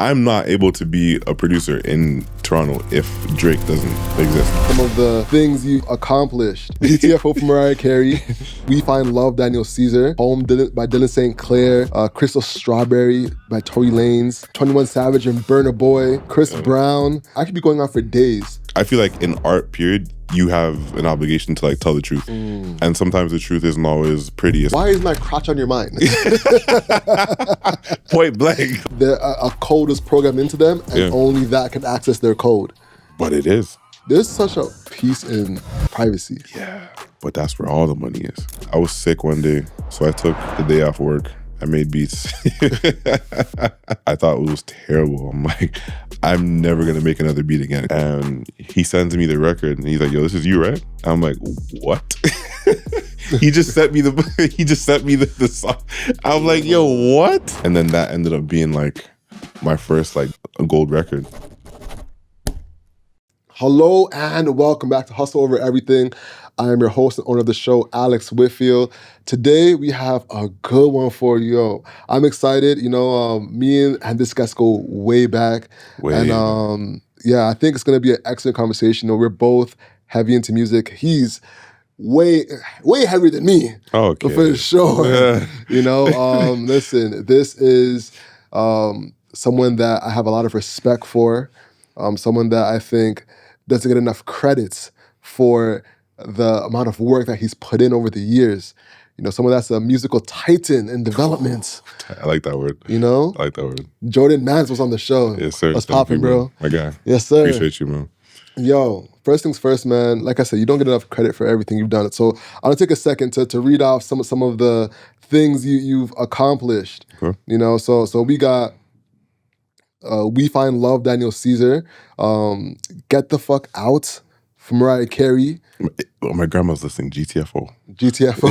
I'm not able to be a producer in Toronto if Drake doesn't exist. Some of the things you've accomplished. GTFO from Mariah Carey. We Find Love, Daniel Caesar. Home by Dylan St. Clair. Crystal Strawberry by Tory Lanez. 21 Savage and Burna Boy. Chris Brown. I could be going on for days. I feel like in art, period, you have an obligation to like tell the truth. And sometimes the truth isn't always pretty. Why is my crotch on your mind? Point blank. A code is programmed into them and only that can access their code. But it is. There's such a peace in privacy. Yeah, but that's where all the money is. I was sick one day, so I took the day off work. I made beats. I thought it was terrible. I'm like, I'm never gonna make another beat again. And he sends me the record and he's like, yo, this is you, right? I'm like, what? He just sent me the song. I'm like, yo, what? And then that ended up being like my first like a gold record. Hello and welcome back to Hustle Over Everything. I am your host and owner of the show, Alex Whitfield. Today we have a good one for you. I'm excited. You know, me and this guest go way back. Yeah, I think it's gonna be an excellent conversation. You know, we're both heavy into music. He's way heavier than me. Okay. For sure. Yeah. You know, listen, this is someone that I have a lot of respect for. Someone that I think doesn't get enough credits for the amount of work that he's put in over the years. You know, someone that's a musical titan in development. I like that word. You know? I like that word. Jordon Manswell was on the show. Yes, sir. What's popping, bro? My guy. Yes, sir. Appreciate you, man. Yo, first things first, man. Like I said, you don't get enough credit for everything you've done. So I'm gonna take a second to read off some of the things you've accomplished. Okay. You know, so we got We Find Love, Daniel Caesar. Get the Fuck Out from Mariah Carey. My grandma's listening. GTFO. GTFO,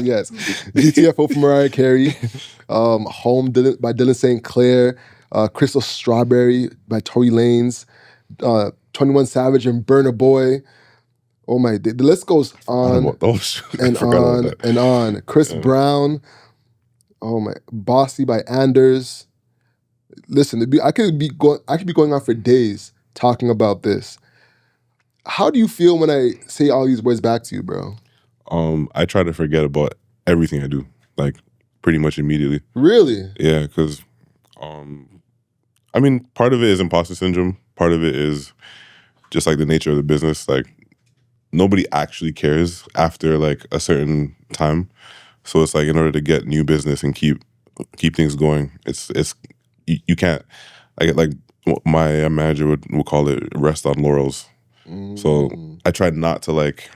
yes. GTFO from Mariah Carey. Home by Dylan St. Clair. Crystal Strawberry by Tory Lanez. 21 Savage and Burna Boy. Oh my, the list goes on and on and on. Chris Brown. Oh my, Bossy by Anders. Listen, I could be going on for days talking about this. How do you feel when I say all these words back to you, bro? I try to forget about everything I do, like pretty much immediately. Really? Yeah, because I mean, part of it is imposter syndrome. Part of it is just like the nature of the business. Like nobody actually cares after like a certain time. So it's like in order to get new business and keep things going, it's you can't like my manager would call it rest on laurels. So I tried not to like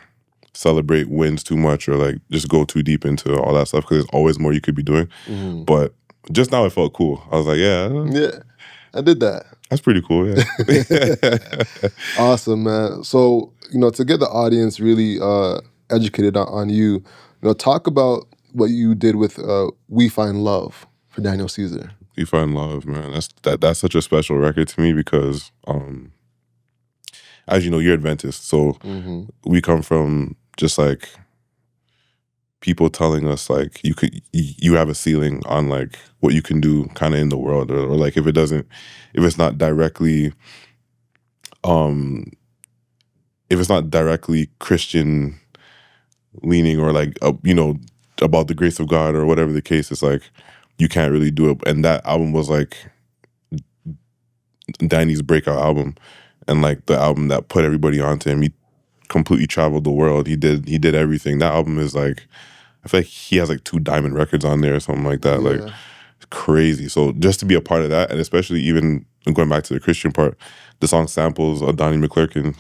celebrate wins too much or like just go too deep into all that stuff because there's always more you could be doing. But just now it felt cool. I was like, yeah, I did that. That's pretty cool. Yeah. Awesome, man. So you know, to get the audience really educated on you, you know, talk about what you did with We Find Love for Daniel Caesar. We Find Love, man. That's such a special record to me because as you know, you're Adventist, so we come from just like people telling us like you have a ceiling on like what you can do kind of in the world, or like if it's not directly Christian leaning or like you know, about the grace of God or whatever the case, it's like you can't really do it. And that album was like Danny's breakout album. And like the album that put everybody onto him. He completely traveled the world. He did everything. That album is like, I feel like he has like 2 diamond records on there or something like that. Yeah. Like it's crazy. So just to be a part of that, and especially even going back to the Christian part, the song samples of Donnie McClurkin.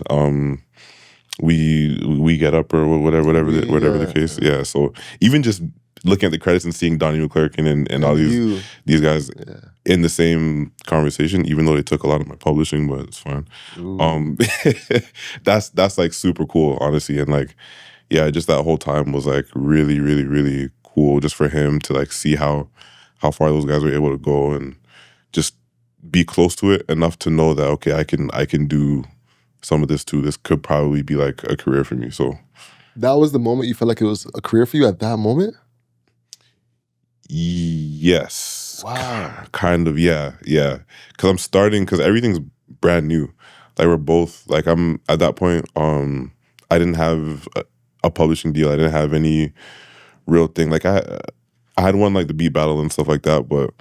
We Get Up or whatever the case. Yeah. So even just looking at the credits and seeing Donnie McClurkin and all these guys in the same conversation, even though they took a lot of my publishing, but it's fine. That's like super cool, honestly. And like, yeah, just that whole time was like really, really, really cool just for him to like see how far those guys were able to go and just be close to it enough to know that, okay, I can do some of this too. This could probably be like a career for me. So that was the moment you felt like it was a career for you at that moment? Yes. Wow. Kind of, yeah. Because I'm starting, because everything's brand new. Like we're both, like I'm at that point, I didn't have a publishing deal. I didn't have any real thing. Like I had won like the beat battle and stuff like that, but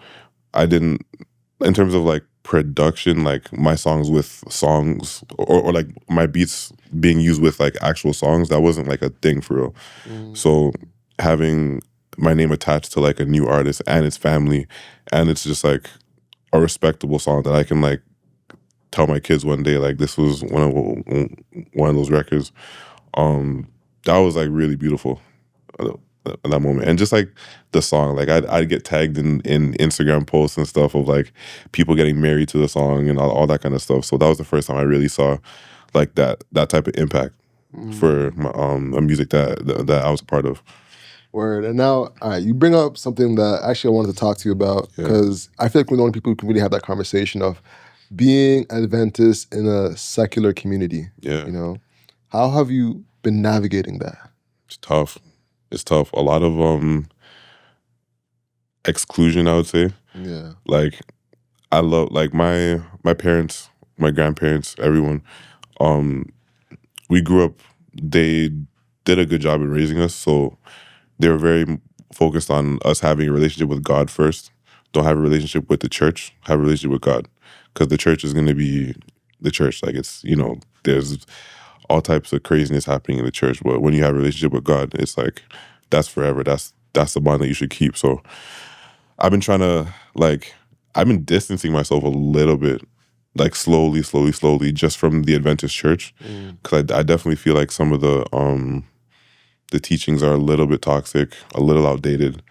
I didn't, in terms of like production, like my songs with songs or like my beats being used with like actual songs, that wasn't like a thing for real. So having my name attached to like a new artist and its family, and it's just like a respectable song that I can like tell my kids one day like this was one of those records. That was like really beautiful in that moment. And just like the song, like I'd get tagged in Instagram posts and stuff of like people getting married to the song and all that kind of stuff. So that was the first time I really saw like that type of impact for my, a music that I was a part of. Word. And now, all right, you bring up something that actually I wanted to talk to you about, because I feel like we're the only people who can really have that conversation of being Adventist in a secular community. Yeah. You know, how have you been navigating that? It's tough. It's tough. A lot of exclusion, I would say. Yeah. Like I love like my parents, my grandparents, everyone. We grew up. They did a good job in raising us, so they were very focused on us having a relationship with God first. Don't have a relationship with the church. Have a relationship with God, because the church is going to be the church. Like it's, you know, there's all types of craziness happening in the church, but when you have a relationship with God, it's like that's forever. That's the bond that you should keep. So I've been trying to like I've been distancing myself a little bit, like slowly, just from the Adventist church, because I definitely feel like some of the teachings are a little bit toxic, a little outdated.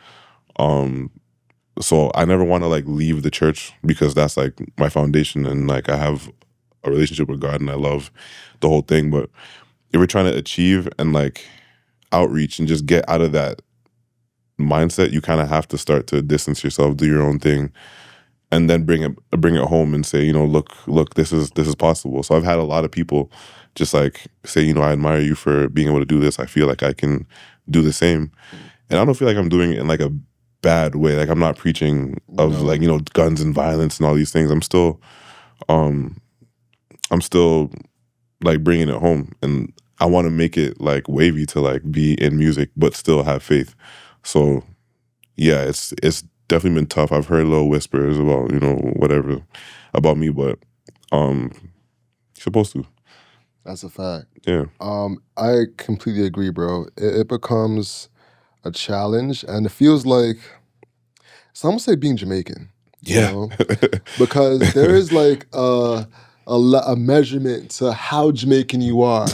So I never want to like leave the church, because that's like my foundation, and like I have a relationship with God and I love the whole thing. But if we're trying to achieve and like outreach and just get out of that mindset, you kind of have to start to distance yourself, do your own thing, and then bring it home and say, you know, look, this is possible. So I've had a lot of people just like say, you know, I admire you for being able to do this. I feel like I can do the same. And I don't feel like I'm doing it in like a bad way. Like I'm not preaching of like, you know, guns and violence and all these things. I'm still like bringing it home, and I want to make it like wavy to like be in music but still have faith. So yeah, it's definitely been tough. I've heard little whispers about, you know, whatever about me, but you're supposed to. That's a fact. Yeah. I completely agree, bro. It becomes a challenge, and it feels like some would say being Jamaican. Yeah. You know? Because there is like a measurement to how Jamaican you are.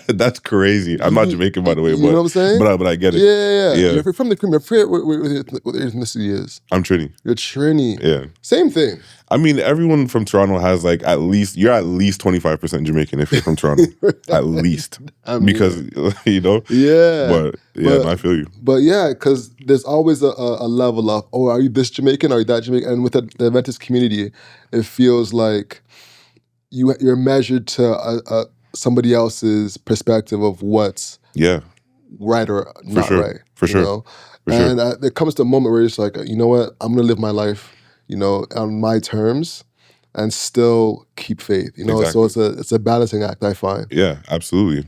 That's crazy. I'm not Jamaican, by the way, you know what I'm saying? But I get it. Yeah. If you're from the Caribbean, I forget what your ethnicity is. I'm Trini. You're Trini. Yeah. Same thing. I mean, everyone from Toronto has like you're at least 25% Jamaican if you're from Toronto. At least. I mean, because, you know? Yeah. But yeah, I feel you. But yeah, because there's always a level of, oh, are you this Jamaican? Are you that Jamaican? And with the Adventist community, it feels like you're measured to somebody else's perspective of what's right or not right. For sure. Know? And there comes to a moment where it's like, you know what? I'm going to live my life, you know, on my terms and still keep faith, you know? Exactly. So it's a balancing act, I find. Yeah, absolutely.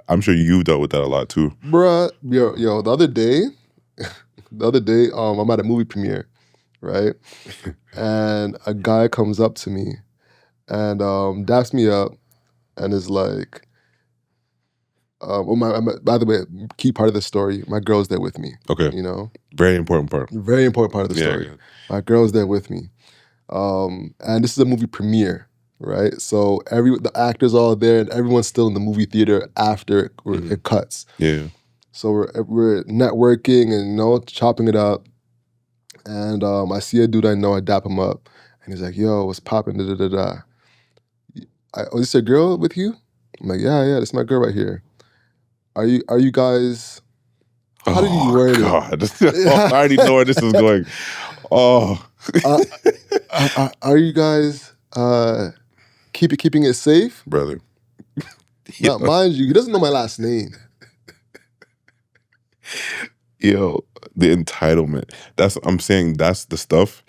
I'm sure you've dealt with that a lot too. Bruh, yo, the other day, I'm at a movie premiere, right? And a guy comes up to me and daps me up and is like, by the way, key part of the story, my girl's there with me. Okay. You know? Very important part. Very important part of the story. Yeah. My girl's there with me. And this is a movie premiere, right? So the actors are all there and everyone's still in the movie theater after it cuts. Yeah. So we're networking and, you know, chopping it up. And I see a dude I know, I dap him up. And he's like, yo, what's poppin', da-da-da-da. Oh, is this a girl with you? I'm like, yeah, this is my girl right here. Are you guys? How did you word it? I already know where this is going. Oh, are you guys keeping it safe, brother? Now, mind you, he doesn't know my last name. Yo, the entitlement. I'm saying that's the stuff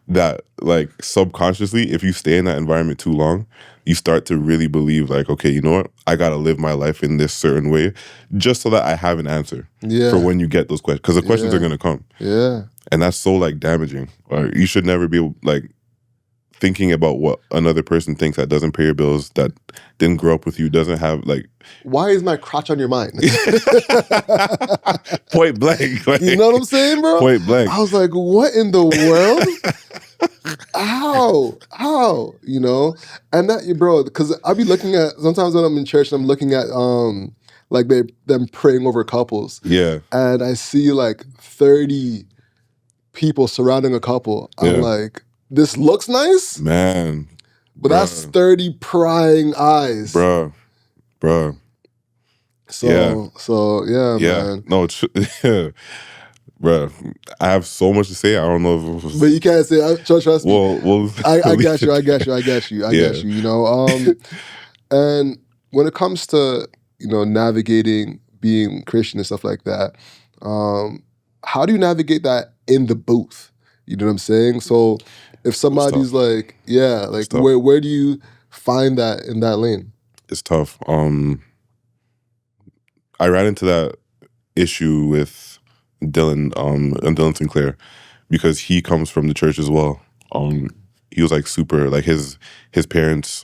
that, like, subconsciously, if you stay in that environment too long, you start to really believe, like, okay, you know what? I gotta live my life in this certain way just so that I have an answer for when you get those questions. Because the questions are gonna come. Yeah. And that's so, like, damaging. Or you should never be, like, thinking about what another person thinks that doesn't pay your bills, that didn't grow up with you, doesn't have, like... Why is my crotch on your mind? Point blank. Like, you know what I'm saying, bro? Point blank. I was like, what in the world? How? You know? And that, bro, because I'll be looking at, sometimes when I'm in church, I'm looking at, like, them praying over couples. Yeah. And I see, like, 30 people surrounding a couple. I'm like, this looks nice, man, but that's 30 prying eyes, bro. So yeah, man. No, bro. I have so much to say. I don't know if, but you can't say. Trust me. Well, I got you. I got you. You know, and when it comes to navigating being Christian and stuff like that, how do you navigate that in the booth? You know what I'm saying? So if somebody's like, where do you find that in that lane? It's tough. I ran into that issue with Dylan and Dylan Sinclair because he comes from the church as well. He was like super, like his parents,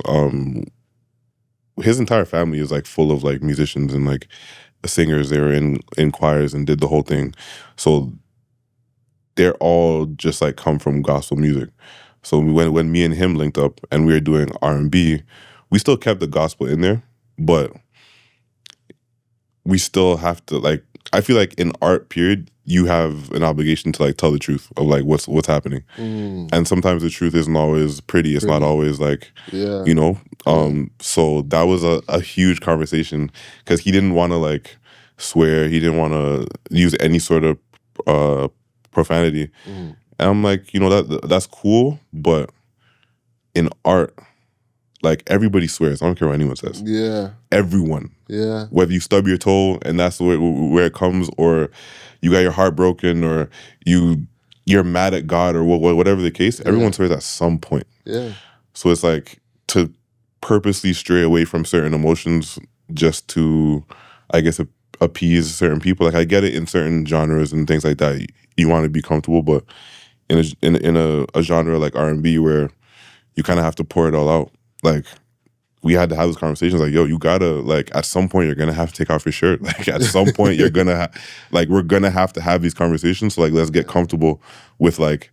his entire family is like full of like musicians and like singers. They were in choirs and did the whole thing. So they're all just like come from gospel music. So when me and him linked up and we were doing RnB, we still kept the gospel in there, but we still have to, like, I feel like in art, period, you have an obligation to like tell the truth of like what's happening. And sometimes the truth isn't always pretty. It's not always like, you know. So that was a huge conversation because he didn't want to like swear. He didn't want to use any sort of profanity. And I'm like, you know, that's cool, but in art, like everybody swears. I don't care what anyone says. Yeah. Everyone. Yeah. Whether you stub your toe and that's where it comes, or you got your heart broken, or you're mad at God, or whatever the case, everyone swears at some point. Yeah. So it's like to purposely stray away from certain emotions just to, I guess, appease certain people. Like I get it in certain genres and things like that. You want to be comfortable, but in a genre like R&B where you kind of have to pour it all out. Like we had to have those conversations. Like, yo, you gotta like at some point you're gonna have to take off your shirt. Like at some point you're gonna like we're gonna have to have these conversations. So like let's get comfortable with like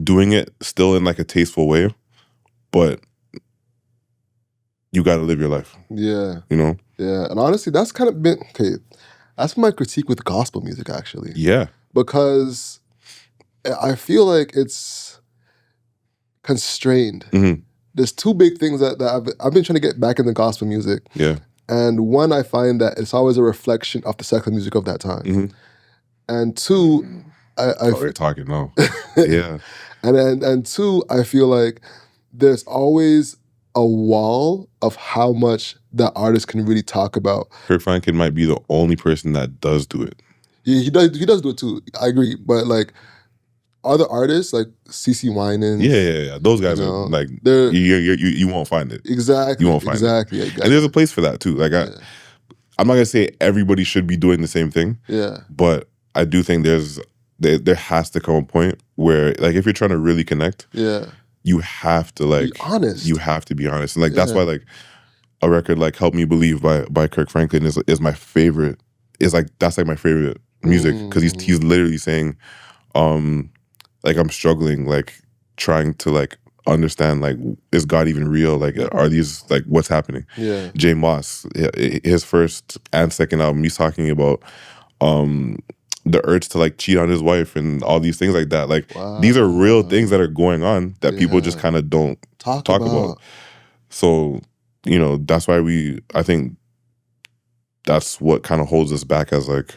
doing it still in like a tasteful way, but you gotta live your life. Yeah. You know? Yeah. And honestly, that's kind of been that's my critique with gospel music actually. Yeah. Because I feel like it's constrained. There's two big things that I've been trying to get back into gospel music. Yeah. And one, I find that it's always a reflection of the secular music of that time. And two, we're talking now. Yeah. And two, I feel like there's always a wall of how much that artist can really talk about. Kirk Franklin might be the only person that does do it. He does do it too. I agree. But like other artists like CeCe Winans. Yeah. Those guys are like you won't find it. Exactly. You won't find it. Exactly. And there's a place for that too. Like I'm not gonna say everybody should be doing the same thing. Yeah. But I do think there has to come a point where like if you're trying to really connect, you have to like be honest. You have to be honest. And like that's why like a record like Help Me Believe by Kirk Franklin is my favorite. Is like that's like my favorite music because he's literally saying like I'm struggling, like trying to like understand like is God even real? Like are these like what's happening? Yeah. Jay Moss, his first and second album, he's talking about the urge to like cheat on his wife and all these things like that. Like these are real things that are going on that people just kind of don't talk about. So, you know, that's why I think that's what kind of holds us back as like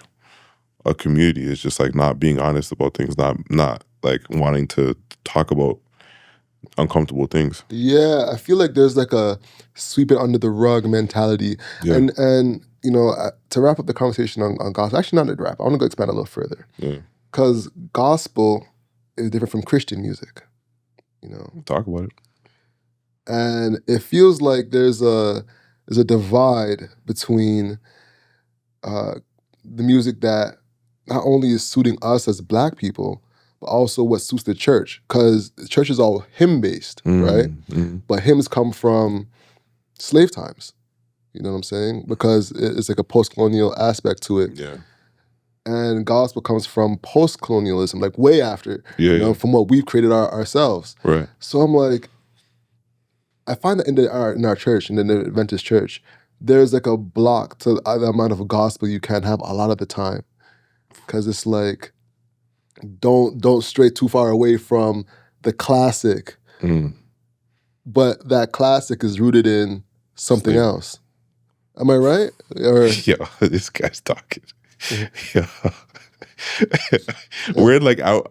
a community. It's just like not being honest about things, not like wanting to talk about uncomfortable things. Yeah, I feel like there's like a sweep it under the rug mentality. Yeah. And you know, to wrap up the conversation on gospel, actually not to wrap, I want to go expand a little further. Yeah. Because gospel is different from Christian music, you know. Talk about it. And it feels like there's a divide between the music that not only is suiting us as Black people, but also what suits the church. Because the church is all hymn-based, right? But hymns come from slave times. You know what I'm saying? Because it's like a post-colonial aspect to it. Yeah. And gospel comes from post-colonialism, like way after, Yeah, you know, from what we've created ourselves. Right. So I'm like, I find that in our church, in the Adventist church, there's like a block to the amount of gospel you can have a lot of the time. Because it's like, don't stray too far away from the classic. But that classic is rooted in something else. Am I right? Or Yo, this guy's talking. Yeah. We're like out.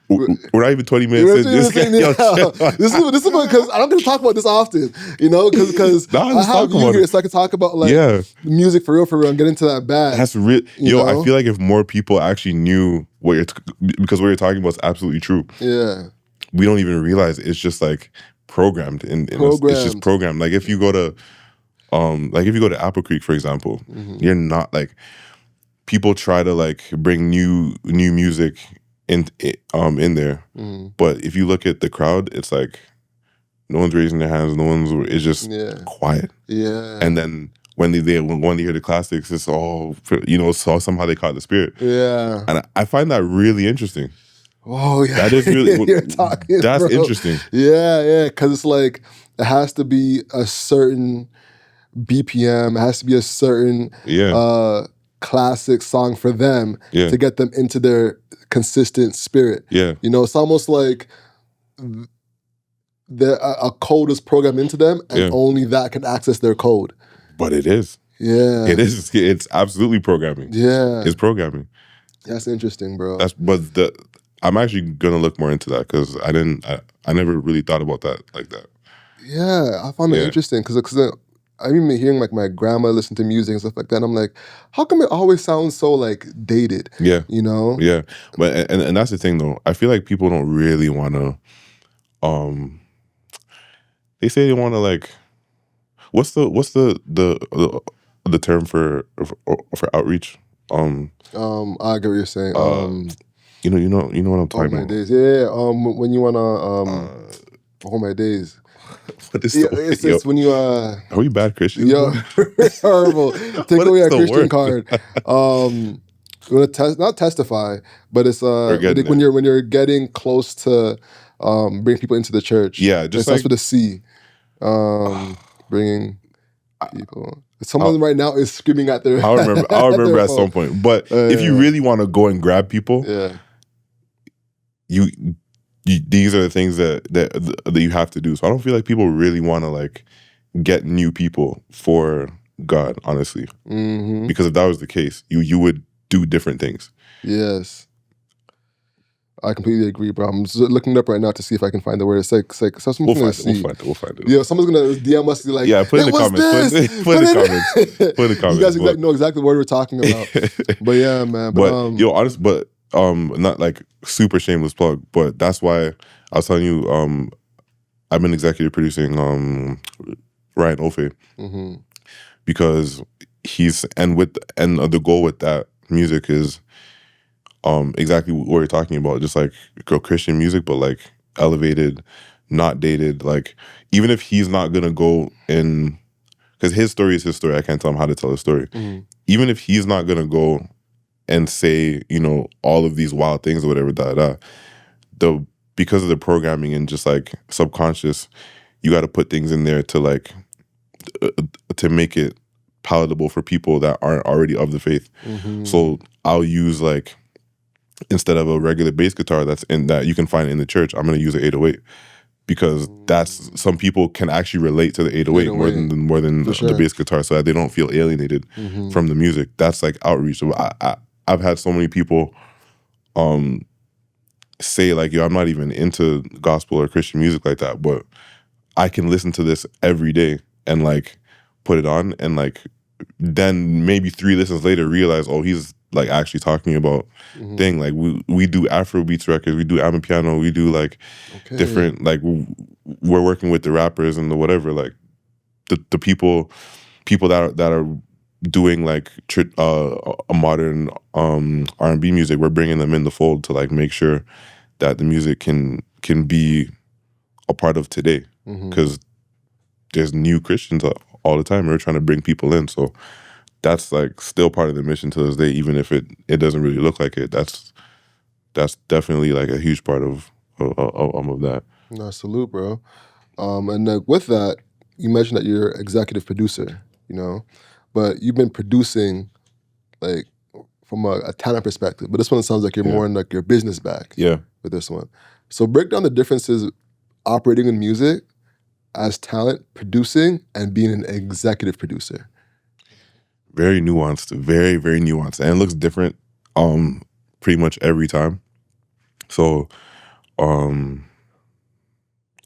We're not even 20 minutes in. This is because I'm going to talk about this often, you know, because I have you here so I can talk about like music for real, and get into that bag. That's real. Yo, I feel like if more people actually knew because what you're talking about is absolutely true. Yeah. We don't even realize it's just like programmed. It's just programmed. Like if you go to Apple Creek, for example, you're not like, people try to like bring new music in there, but if you look at the crowd, it's like no one's raising their hands, it's just quiet. Yeah. And then when they hear the classics, it's all, you know, so somehow they caught the spirit. Yeah. And I find that really interesting. Oh yeah, that is really that's interesting. Yeah, because it's like it has to be a certain BPM, it has to be a certain classic song for them to get them into their consistent spirit. Yeah, you know, it's almost like a code is programmed into them, and only that can access their code. But it is. Yeah, it is. It's absolutely programming. Yeah, it's programming. That's interesting, bro. I'm actually gonna look more into that because I never really thought about that like that. Yeah, I found it interesting because I remember hearing like my grandma listen to music and stuff like that. And I'm like, how come it always sounds so like dated? Yeah, you know. Yeah, but and that's the thing though. I feel like people don't really want to. They say they want to like. What's the term for outreach? I get what you're saying. You know what I'm talking about. My days, yeah. When you wanna my days. What is it's when you Are we bad Christians? Yo, horrible. Take away our Christian card. Not testify, but it's when you're getting close to bringing people into the church. Yeah, just starts with a C. Bringing people. Someone right now is screaming at their. I'll remember at some point. But if you really want to go and grab people, you these are the things that you have to do. So I don't feel like people really want to like get new people for God, honestly. Because if that was the case, you would do different things. Yes. I completely agree, bro. I'm just looking it up right now to see if I can find the word. It's like we'll find it. Yeah, someone's gonna DM us like, put in the comments. Put in the comments. You guys know exactly what we're talking about. But yeah, man. But not like super shameless plug, but that's why I was telling you, I've been executive producing Ryan Ofe because the goal with that music is exactly what you're talking about, just like Christian music, but like elevated, not dated. Like even if he's not gonna go in, because his story is his story, I can't tell him how to tell his story. Even if he's not gonna go and say, you know, all of these wild things or whatever, because of the programming and just like subconscious, you got to put things in there to like to make it palatable for people that aren't already of the faith. So I'll use like, instead of a regular bass guitar that you can find in the church, I'm going to use an 808 because that's, some people can actually relate to the 808 more than the bass guitar, so that they don't feel alienated from the music. That's like outreach. So I've had so many people say like, yo, I'm not even into gospel or Christian music like that, but I can listen to this every day and like put it on, and like then maybe 3 listens later realize, oh, he's like actually talking about thing. Like we do Afrobeats records, we do Amapiano, we do like different, like we're working with the rappers and the whatever, like the people that are doing like a modern R&B music. We're bringing them in the fold to like make sure that the music can be a part of today, because there's new Christians all the time. We're trying to bring people in, so that's like still part of the mission to this day, even if it doesn't really look like it. That's definitely like a huge part of that. No, salute, bro. And like with that, you mentioned that you're executive producer, you know, but you've been producing like from a talent perspective. But this one sounds like you're more in like your business bag. Yeah. With this one, so break down the differences operating in music as talent, producing, and being an executive producer. Very nuanced, very, very nuanced. And it looks different pretty much every time. So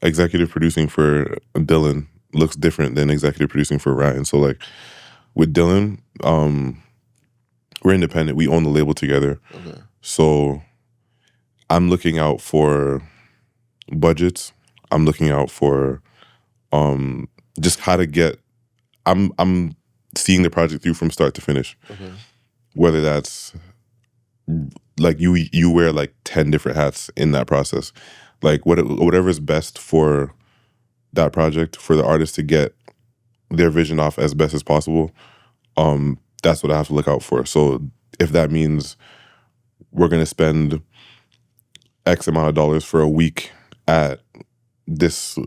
executive producing for Dylan looks different than executive producing for Ryan. So like with Dylan, we're independent. We own the label together. Okay. So I'm looking out for budgets. I'm looking out for just how to get, I'm seeing the project through from start to finish. Okay. Whether that's like you wear like 10 different hats in that process. Like whatever is best for that project, for the artist to get their vision off as best as possible, that's what I have to look out for. So if that means we're going to spend X amount of dollars for a week at this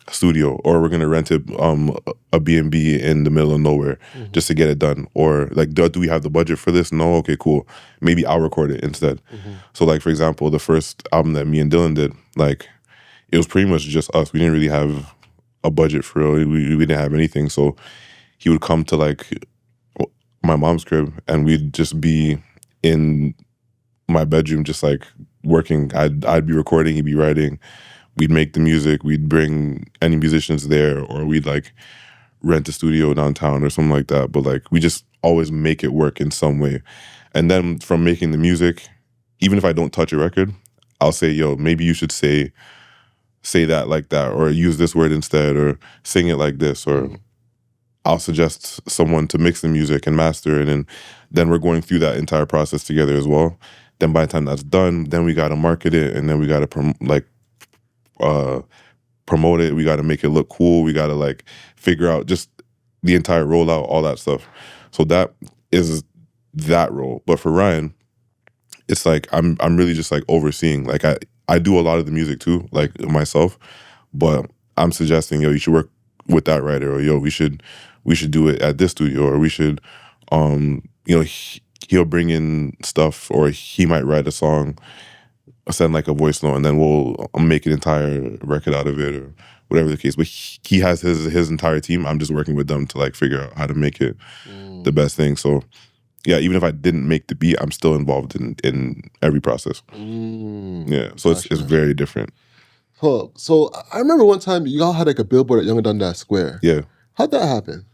studio, or we're going to rent a B&B in the middle of nowhere just to get it done, or like do we have the budget for this? No. Okay, cool. Maybe I'll record it instead. So like, for example, the first album that me and Dylan did, like it was pretty much just us. We didn't really have a budget for it. We didn't have anything. So he would come to like my mom's crib and we'd just be in my bedroom just like working. I'd be recording, he'd be writing. We'd make the music, we'd bring any musicians there, or we'd like rent a studio downtown or something like that. But like we just always make it work in some way. And then from making the music, even if I don't touch a record, I'll say, yo, maybe you should say that like that, or use this word instead, or sing it like this, or I'll suggest someone to mix the music and master it. And then we're going through that entire process together as well. Then by the time that's done, then we got to market it, and then we got to promote it. We got to make it look cool. We got to like figure out just the entire rollout, all that stuff. So that is that role. But for Ryan, it's like I'm really just like overseeing. Like I do a lot of the music too, like myself, but I'm suggesting, yo, you should work with that writer, or yo, we should do it at this studio, or we should he'll bring in stuff, or he might write a song, send like a voice note, and then we'll make an entire record out of it, or whatever the case. But he has his entire team. I'm just working with them to like figure out how to make it the best thing. So yeah, even if I didn't make the beat, I'm still involved in every process. Yeah, so it's very different. Huh. So I remember one time y'all had like a billboard at Young and Dundas Square. Yeah. How'd that happen?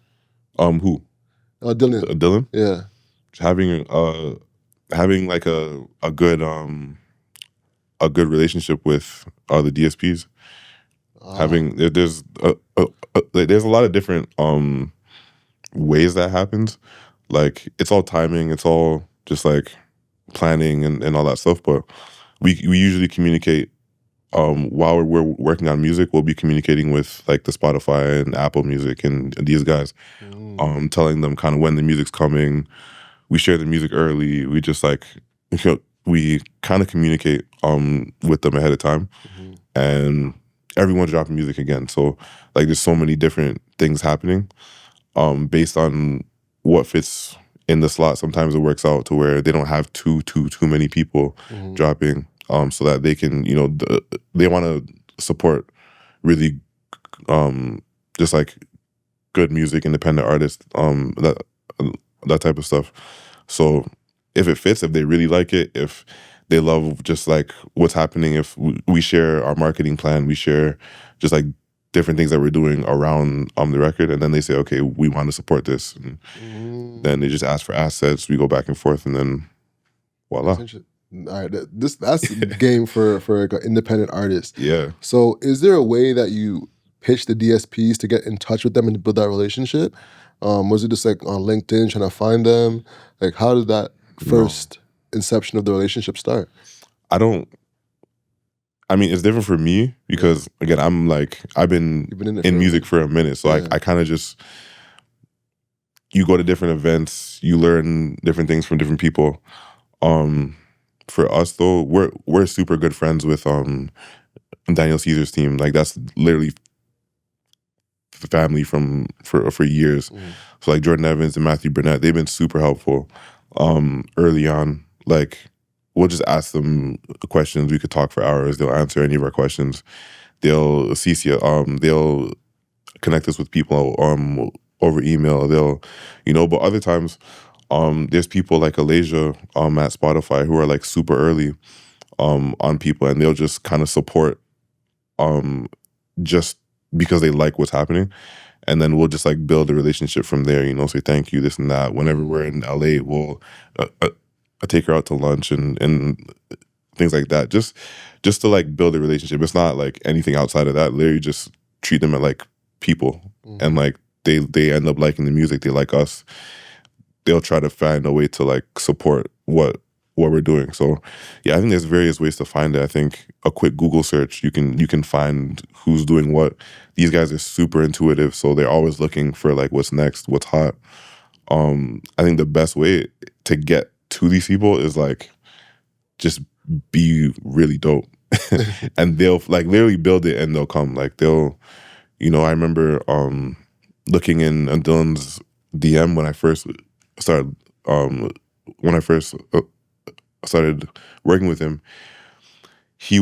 Who? Dylan. Dylan? Yeah. Having like a good relationship with the DSPs. There's a lot of different ways that happens. Like it's all timing, it's all just like planning and all that stuff. But we usually communicate while we're working on music. We'll be communicating with like the Spotify and Apple Music and these guys, telling them kind of when the music's coming. We share the music early. We just like we kind of communicate with them ahead of time, and everyone's dropping music again. So like there's so many different things happening based on what fits in the slot. Sometimes it works out to where they don't have too many people dropping, so that they can, they want to support really just like good music, independent artists, that type of stuff. So if it fits, if they really like it, if They love just like what's happening if we share our marketing plan, we share just like different things that we're doing around the record, and then they say, okay, we want to support this. And then they just ask for assets, we go back and forth, and then voila. All right, that's the game for like an independent artist. Yeah. So is there a way that you pitch the DSPs to get in touch with them and to build that relationship? Was it just like on LinkedIn trying to find them? Like, how did that first inception of the relationship start? I mean, it's different for me because, again, I've been in music for a minute. So I kind of just, you go to different events, you learn different things from different people. For us, though, we're super good friends with Daniel Caesar's team. Like, that's literally the family for years. So like Jordan Evans and Matthew Burnett, they've been super helpful early on. Like, we'll just ask them questions. We could talk for hours. They'll answer any of our questions. They'll CC, they'll connect us with people over email. They'll, but other times, there's people like Alasia at Spotify who are like super early on people, and they'll just kind of support just because they like what's happening. And then we'll just like build a relationship from there, say thank you, this and that. Whenever we're in LA, we'll take her out to lunch and things like that. Just to like build a relationship. It's not like anything outside of that. Literally just treat them as like people. And like they end up liking the music, they like us. They'll try to find a way to like support what we're doing. So yeah, I think there's various ways to find it. I think a quick Google search, you can find who's doing what. These guys are super intuitive, so they're always looking for like what's next, what's hot. I think the best way to get to these people is like just be really dope. And they'll like literally build it and they'll come. Like they'll, I remember looking in Dylan's DM when I first started started working with him. He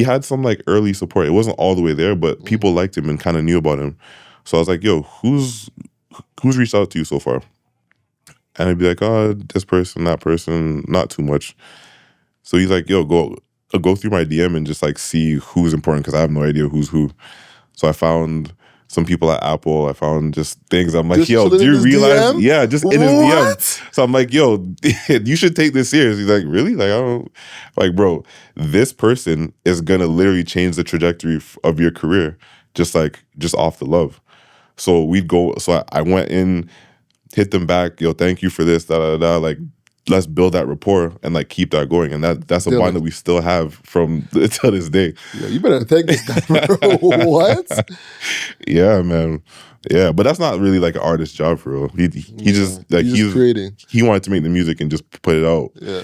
had some like early support. It wasn't all the way there, but people liked him and kind of knew about him. So I was like, yo, who's reached out to you so far? And I'd be like, oh, this person, that person, not too much. So he's like, yo, go through my DM and just like see who's important, because I have no idea who's who. So I found some people at Apple. I found just things. I'm like, yo, do you realize? DM? Yeah, just in his DM. So I'm like, yo, you should take this serious. He's like, really? Like, I don't, like, bro, this person is gonna literally change the trajectory of your career, just off the love. So we'd go. So I went in, hit them back. Yo, thank you for this. Da da da. Like, let's build that rapport and like keep that going. And that's a bond that we still have from till this day. Yeah, you better thank this guy, bro. What? Yeah, man. Yeah, but that's not really like an artist's job for real. He just like he's creating. He wanted to make the music and just put it out. Yeah.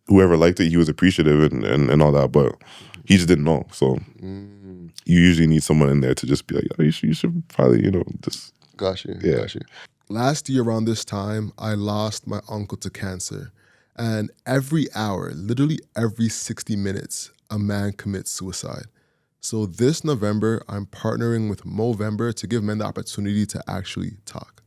Whoever liked it, he was appreciative and all that, but he just didn't know. So you usually need someone in there to just be like, oh, you should probably, just. Got you. Yeah. Got you. Last year around this time, I lost my uncle to cancer. And every hour, literally every 60 minutes, a man commits suicide. So this November, I'm partnering with Movember to give men the opportunity to actually talk.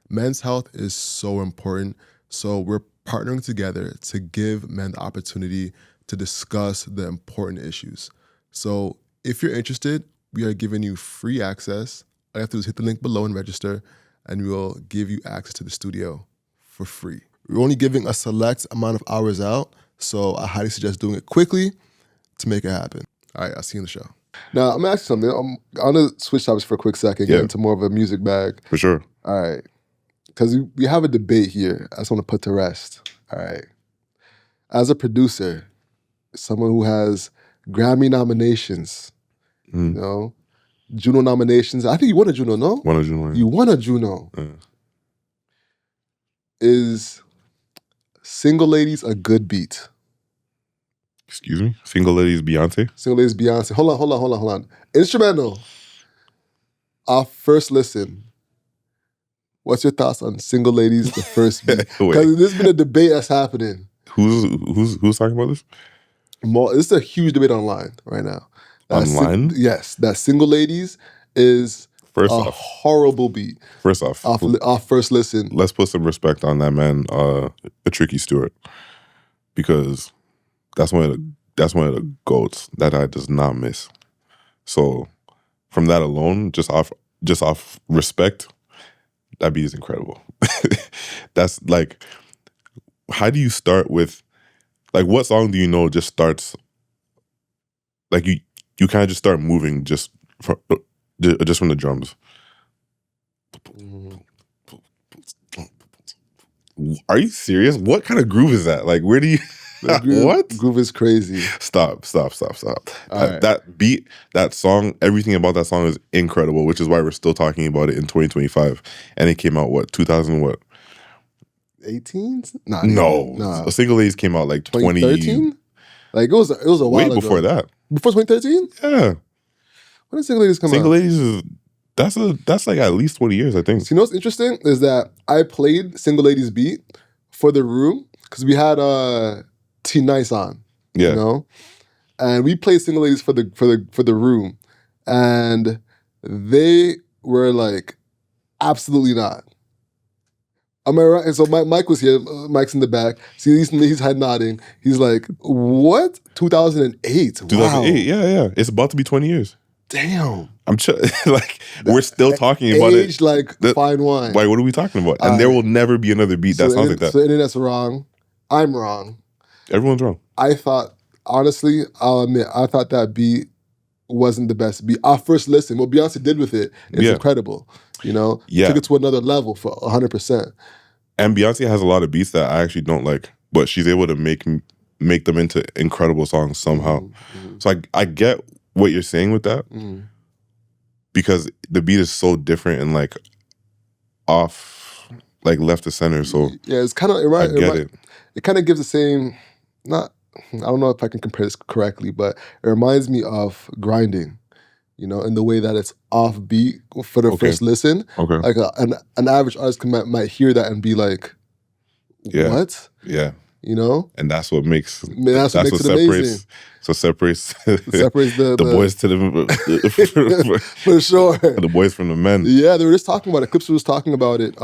Men's health is so important. So we're partnering together to give men the opportunity to discuss the important issues. So if you're interested, we are giving you free access. All you have to do is hit the link below and register, and we will give you access to the studio for free. We're only giving a select amount of hours out, so I highly suggest doing it quickly to make it happen. All right, I'll see you in the show. Now, I'm gonna ask you something. I'm gonna switch topics for a quick second, get into more of a music bag. For sure. All right, because we have a debate here I just want to put to rest. All right. As a producer, someone who has Grammy nominations, Juno nominations. I think you won a Juno, no? Won a Juno. Yeah. You won a Juno. Yeah. Is Single Ladies a good beat? Excuse me? Single Ladies Beyonce? Single Ladies Beyonce. Hold on. Instrumental. Our first listen. What's your thoughts on Single Ladies, the first beat? Because there's been a debate that's happening. Who's talking about this? This is a huge debate online right now. Online? Yes, that Single Ladies is horrible beat. First off. Off first listen. Let's put some respect on that man, Tricky Stewart. because that's one of the goats that I does not miss. So from that alone, just off respect, that beat is incredible. That's like, how do you start with, like, what song do you know just starts like you kind of just start moving just from the drums? Are you serious? What kind of groove is that? Like, where do you? What? Groove is crazy. Stop. Right. That beat, that song, everything about that song is incredible, which is why we're still talking about it in 2025. And it came out, what, 2000 what? 18? No. Single Ladies came out like 2013? Like, it was a while way ago. before that. Before 2013? Yeah. When did Single Ladies come Single out? Ladies is, that's like at least 20 years, I think. So you know what's interesting is that I played Single Ladies beat for the room because we had T Nice on, Yeah. you know, and we played Single Ladies for the room, and they were like, absolutely not. Am I right? And so Mike was here. Mike's in the back. See, he's head nodding. He's like, what? 2008. 2008. Wow. Yeah. It's about to be 20 years. Damn. I'm like, we're still talking about it. Aged like fine wine. Like, what are we talking about? And there will never be another beat that sounds like that. So the internet's wrong. I'm wrong. Everyone's wrong. I thought, honestly, I'll admit, I thought that beat wasn't the best beat. Our first listen, what Beyonce did with it is incredible. You know? Yeah. Took it to another level for 100%. And Beyonce has a lot of beats that I actually don't like, but she's able to make them into incredible songs somehow. Mm-hmm. So I get what you're saying with that, because the beat is so different and like off, like left to center. So yeah, it's kind of It kind of gives the same. I don't know if I can compare this correctly, but it reminds me of Grinding. You know, in the way that it's off beat for the first listen. Okay. Like an average artist might hear that and be like, "What?" Yeah. You know, and that's what makes it amazing. Separates the boys to the for sure. The boys from the men. Yeah, they were just talking about it. Clipster was talking about it.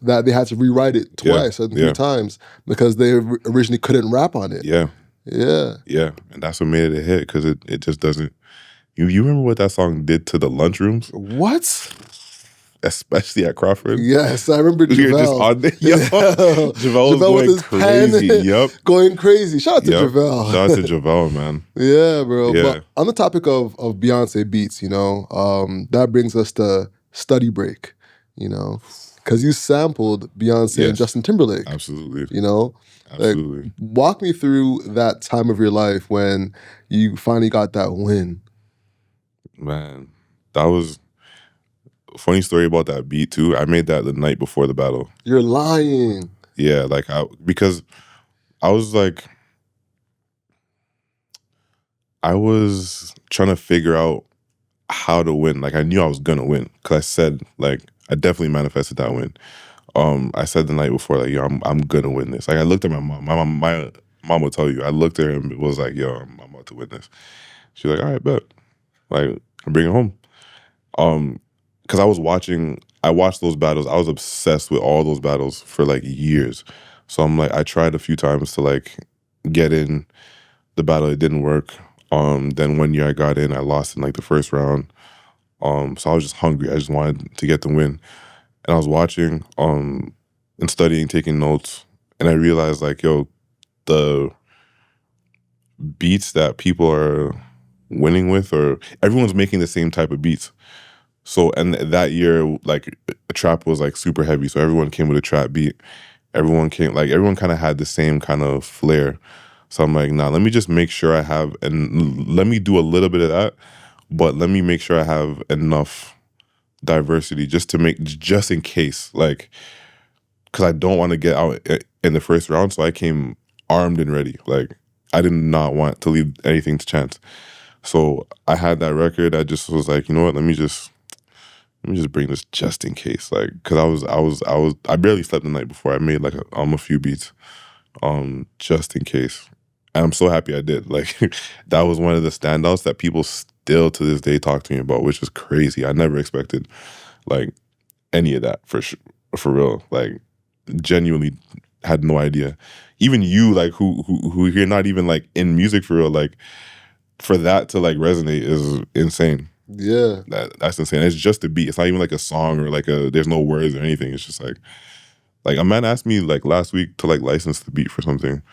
That they had to rewrite it twice or 3 times because they originally couldn't rap on it. Yeah, and that's what made it a hit, because it just doesn't. You remember what that song did to the lunchrooms? What? Especially at Crawford. Yes, I remember Javelle. We were just on there. Javelle was going crazy. Yep. Going crazy. Shout out to Javelle. Shout out to Javelle, man. Yeah, bro. Yeah. But on the topic of Beyonce beats, you know, that brings us to Study Break, you know, because you sampled Beyonce and Justin Timberlake. Absolutely. You know? Absolutely. Like, walk me through that time of your life when you finally got that win. Man, that was a funny story about that beat too. I made that the night before the battle. You're lying. Yeah, like because I was like, I was trying to figure out how to win. Like, I knew I was gonna win because I said, like, I definitely manifested that win. I said the night before, like, yo, I'm gonna win this. Like, I looked at my mom. My mom will tell you. I looked at her and was like, yo, I'm about to win this. She's like, all right, bet. Like, bring it home. Because I watched those battles. I was obsessed with all those battles for like years. So I'm like, I tried a few times to like get in the battle. It didn't work. Then one year I got in, I lost in like the first round. So I was just hungry. I just wanted to get the win. And I was watching and studying, taking notes, and I realized, like, yo, the beats that people are winning with, or everyone's making the same type of beats. So, and that year, like, trap was like super heavy. So everyone came with a trap beat. Everyone kind of had the same kind of flair. So I'm like, nah, let me just make sure I have, and let me do a little bit of that, but let me make sure I have enough diversity just in case, like, because I don't want to get out in the first round. So I came armed and ready. Like, I did not want to leave anything to chance. So I had that record. I just was like, you know what? Let me just bring this just in case. Like, because I barely slept the night before. I made like a few beats, just in case. And I'm so happy I did. Like, that was one of the standouts that people still to this day talk to me about, which is crazy. I never expected like any of that for real. Like, genuinely had no idea. Even you, like who you're not even like in music for real, like for that to like resonate is insane. Yeah. That's insane. It's just a beat. It's not even like a song or like there's no words or anything. It's just like a man asked me like last week to like license the beat for something.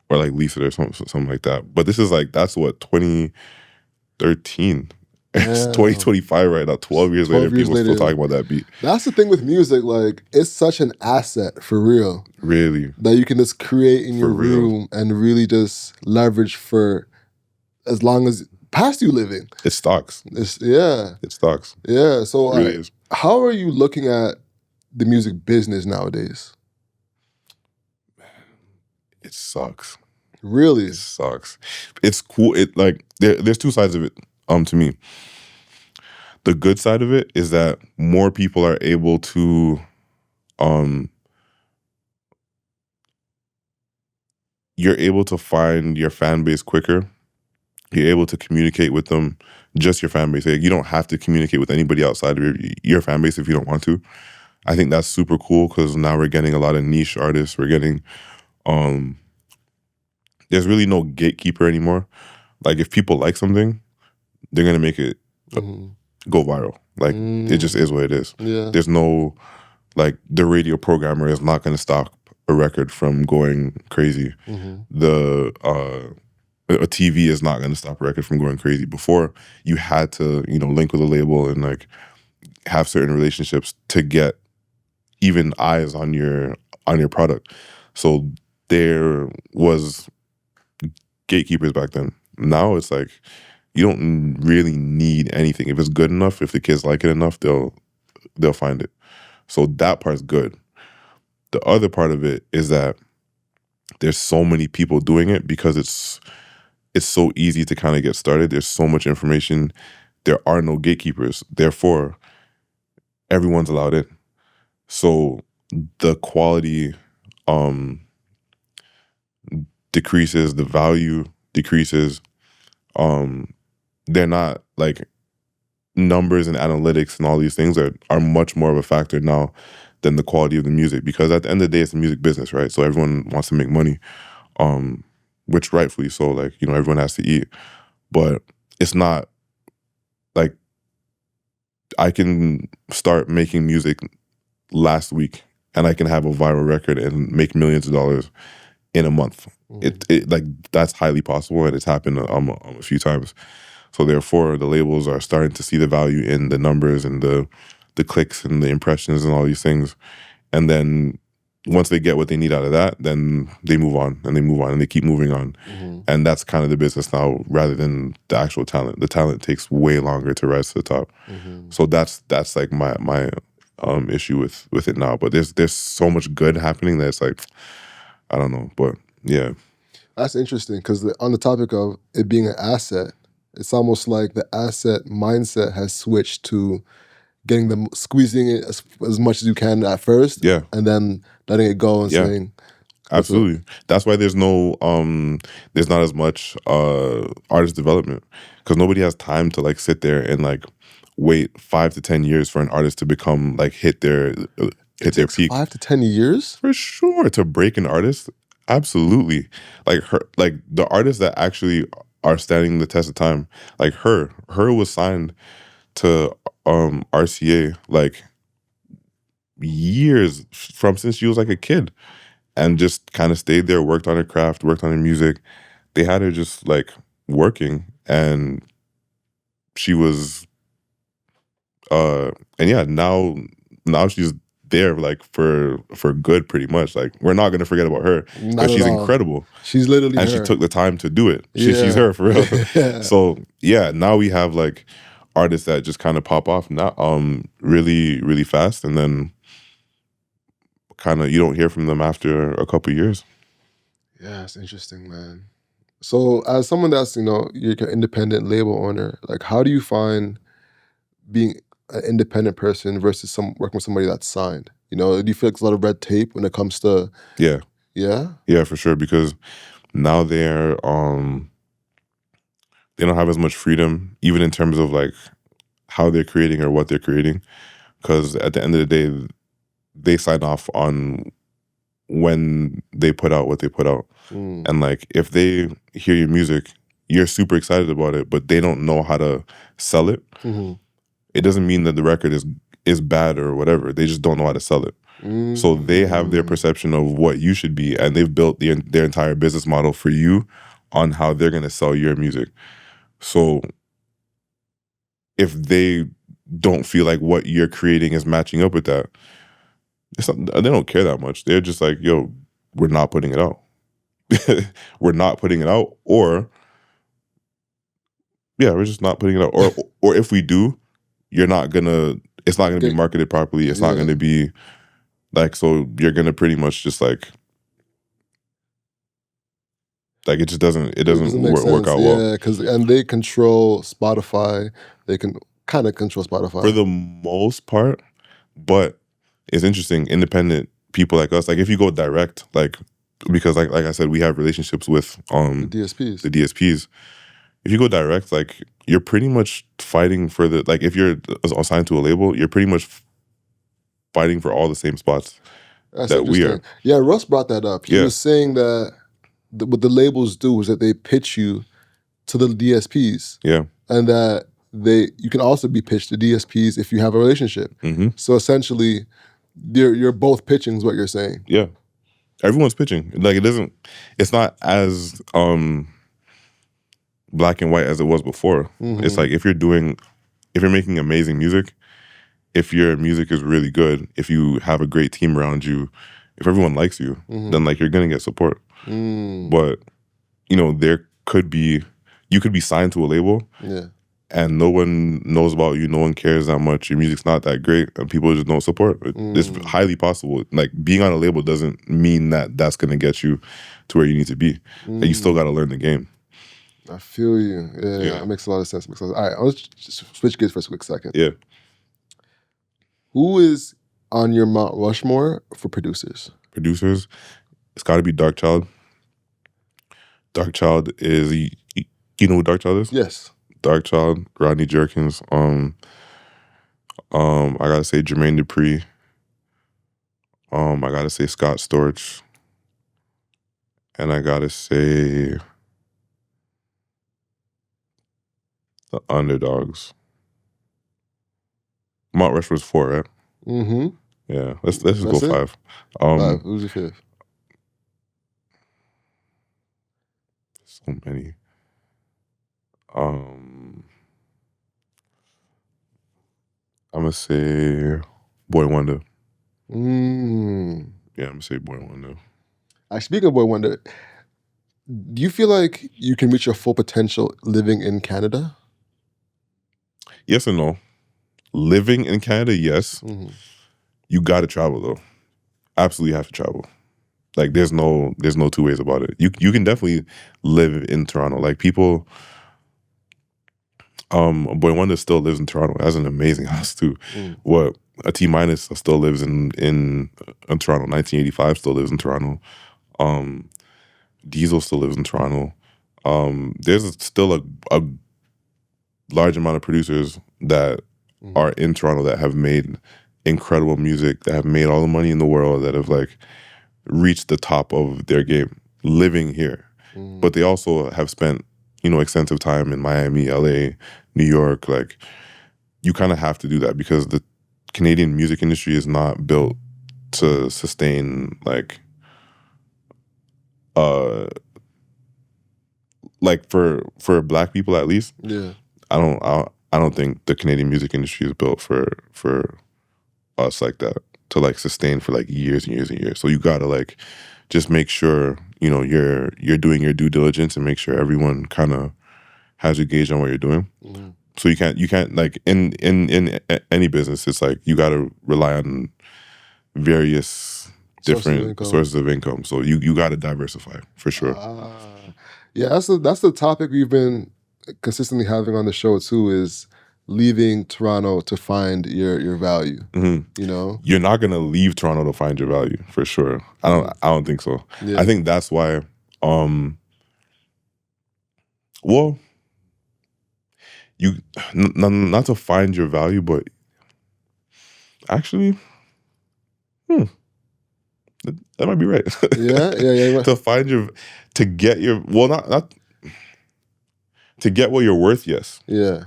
Or like lease it or something like that. But this is like, that's what, 2013. It's 2025 right now, 12 years later, people still talking about that beat. That's the thing with music, like it's such an asset for real. Really. That you can just create in your room and really just leverage for as long as past you living. It stocks. It stocks. Yeah. So it really is. How are you looking at the music business nowadays? It sucks. Really? It sucks. It's cool. It like there's two sides of it to me. The good side of it is that more people are able to you're able to find your fan base quicker. You're able to communicate with them, just your fan base. You don't have to communicate with anybody outside of your fan base if you don't want to. I think that's super cool because now we're getting a lot of niche artists. We're getting there's really no gatekeeper anymore. Like if people like something, they're gonna make it go viral. Like it just is what it is. Yeah. There's no like the radio programmer is not gonna stop a record from going crazy. A TV is not gonna stop a record from going crazy. Before you had to, link with a label and like have certain relationships to get even eyes on your product. So there was gatekeepers back then. Now it's like you don't really need anything. If it's good enough, if the kids like it enough, they'll find it. So that part's good. The other part of it is that there's so many people doing it because it's so easy to kind of get started. There's so much information. There are no gatekeepers. Therefore, everyone's allowed in. So the quality decreases, the value decreases. They're not like numbers and analytics and all these things are much more of a factor now than the quality of the music, because at the end of the day, it's a music business, right? So everyone wants to make money, which rightfully so, like, everyone has to eat. But it's not like I can start making music last week and I can have a viral record and make millions of dollars in a month. It like that's highly possible, and it's happened a few times. So therefore, the labels are starting to see the value in the numbers and the clicks and the impressions and all these things. And then once they get what they need out of that, then they move on and they move on and they keep moving on. And that's kind of the business now, rather than the actual talent. The talent takes way longer to rise to the top. So that's like my issue with it now. But there's so much good happening that it's like, I don't know, but yeah. That's interesting because on the topic of it being an asset, it's almost like the asset mindset has switched to getting them, squeezing it as much as you can at first, and then letting it go and saying, absolutely. That's why there's no, there's not as much artist development, because nobody has time to like sit there and like wait 5 to 10 years for an artist to become like hit their peak. 5 to 10 years for sure to break an artist. Absolutely. Like the artists that actually are standing the test of time, like her was signed to RCA like years from since she was like a kid, and just kind of stayed there, worked on her craft, worked on her music. They had her just like working, and she was and yeah, now she's there like for good, pretty much. Like we're not gonna forget about her because she's incredible. She's literally and her. She took the time to do it. She's her for real. So yeah, now we have like artists that just kind of pop off now really, really fast, and then kind of you don't hear from them after a couple of years. Yeah, it's interesting, man. So as someone that's, you're an independent label owner, like how do you find being an independent person versus working with somebody that's signed? Do you feel like there's a lot of red tape when it comes to Yeah, for sure, because now they don't have as much freedom, even in terms of like how they're creating or what they're creating, because at the end of the day, they sign off on when they put out what they put out. And like if they hear your music, you're super excited about it, but they don't know how to sell it. It doesn't mean that the record is bad or whatever. They just don't know how to sell it. So they have their perception of what you should be, and they've built their entire business model for you on how they're going to sell your music. So if they don't feel like what you're creating is matching up with that, they don't care that much. They're just like, yo, we're not putting it out. We're not putting it out, or we're just not putting it out. Or if we do, it's not gonna be marketed properly. It's not gonna be like, so you're gonna pretty much just like it just doesn't work out well. Yeah, because they control Spotify. They can kind of control Spotify for the most part, but it's interesting. Independent people like us, like if you go direct, like because like I said, we have relationships with the DSPs. The DSPs. If you go direct, like you're pretty much fighting for like if you're assigned to a label, you're pretty much fighting for all the same spots that we are. Yeah, Russ brought that up. He was saying that what the labels do is that they pitch you to the DSPs. Yeah. And that you can also be pitched to DSPs if you have a relationship. So essentially, you're both pitching is what you're saying. Yeah. Everyone's pitching. Like it's not as black and white as it was before. It's like if you're making amazing music, if your music is really good, if you have a great team around you, if everyone likes you, then like you're gonna get support. But you could be signed to a label, and no one knows about you, no one cares that much, your music's not that great, and people just don't support. It's highly possible. Like being on a label doesn't mean that that's gonna get you to where you need to be. And you still gotta learn the game. I feel you. Yeah, it makes a lot of sense. All right, I'll just switch gears for a quick second. Yeah. Who is on your Mount Rushmore for producers? Producers, it's got to be Darkchild. Darkchild is, you know who Darkchild is? Yes. Darkchild, Rodney Jerkins. I gotta say Jermaine Dupri. I gotta say Scott Storch, and I gotta say the Underdogs. Mount Rushmore's 4, right? Yeah, let's just go 5. 5. Who's your 5th? So many. I'm gonna say Boy Wonder. Yeah, I'm gonna say Boy Wonder. Speaking of Boy Wonder, do you feel like you can reach your full potential living in Canada? Yes and no. Living in Canada, yes. You got to travel though. Absolutely have to travel. Like there's no 2 ways about it. You can definitely live in Toronto. Like people, Boy Wonder still lives in Toronto. Has an amazing house too. What a T minus still lives in Toronto. 1985 still lives in Toronto. Diesel still lives in Toronto. There's still a large amount of producers that are in Toronto that have made incredible music, that have made all the money in the world, that have like reached the top of their game living here. But they also have spent, extensive time in Miami, LA, New York. Like you kind of have to do that because the Canadian music industry is not built to sustain like for Black people at least. Yeah. I don't think the Canadian music industry is built for us like that to like sustain for like years and years and years. So you gotta like just make sure you're doing your due diligence and make sure everyone kind of has you gauge on what you're doing. So you can't like in any business, it's like you gotta rely on various different sources of income. So you gotta diversify for sure. Yeah, that's the topic we've been consistently having on the show too, is leaving Toronto to find your value. You're not gonna leave Toronto to find your value for sure. I don't think so. Yeah. I think that's why well, you not to find your value, but actually that might be right. Yeah. To find to get your, well, not to get what you're worth, yes. Yeah.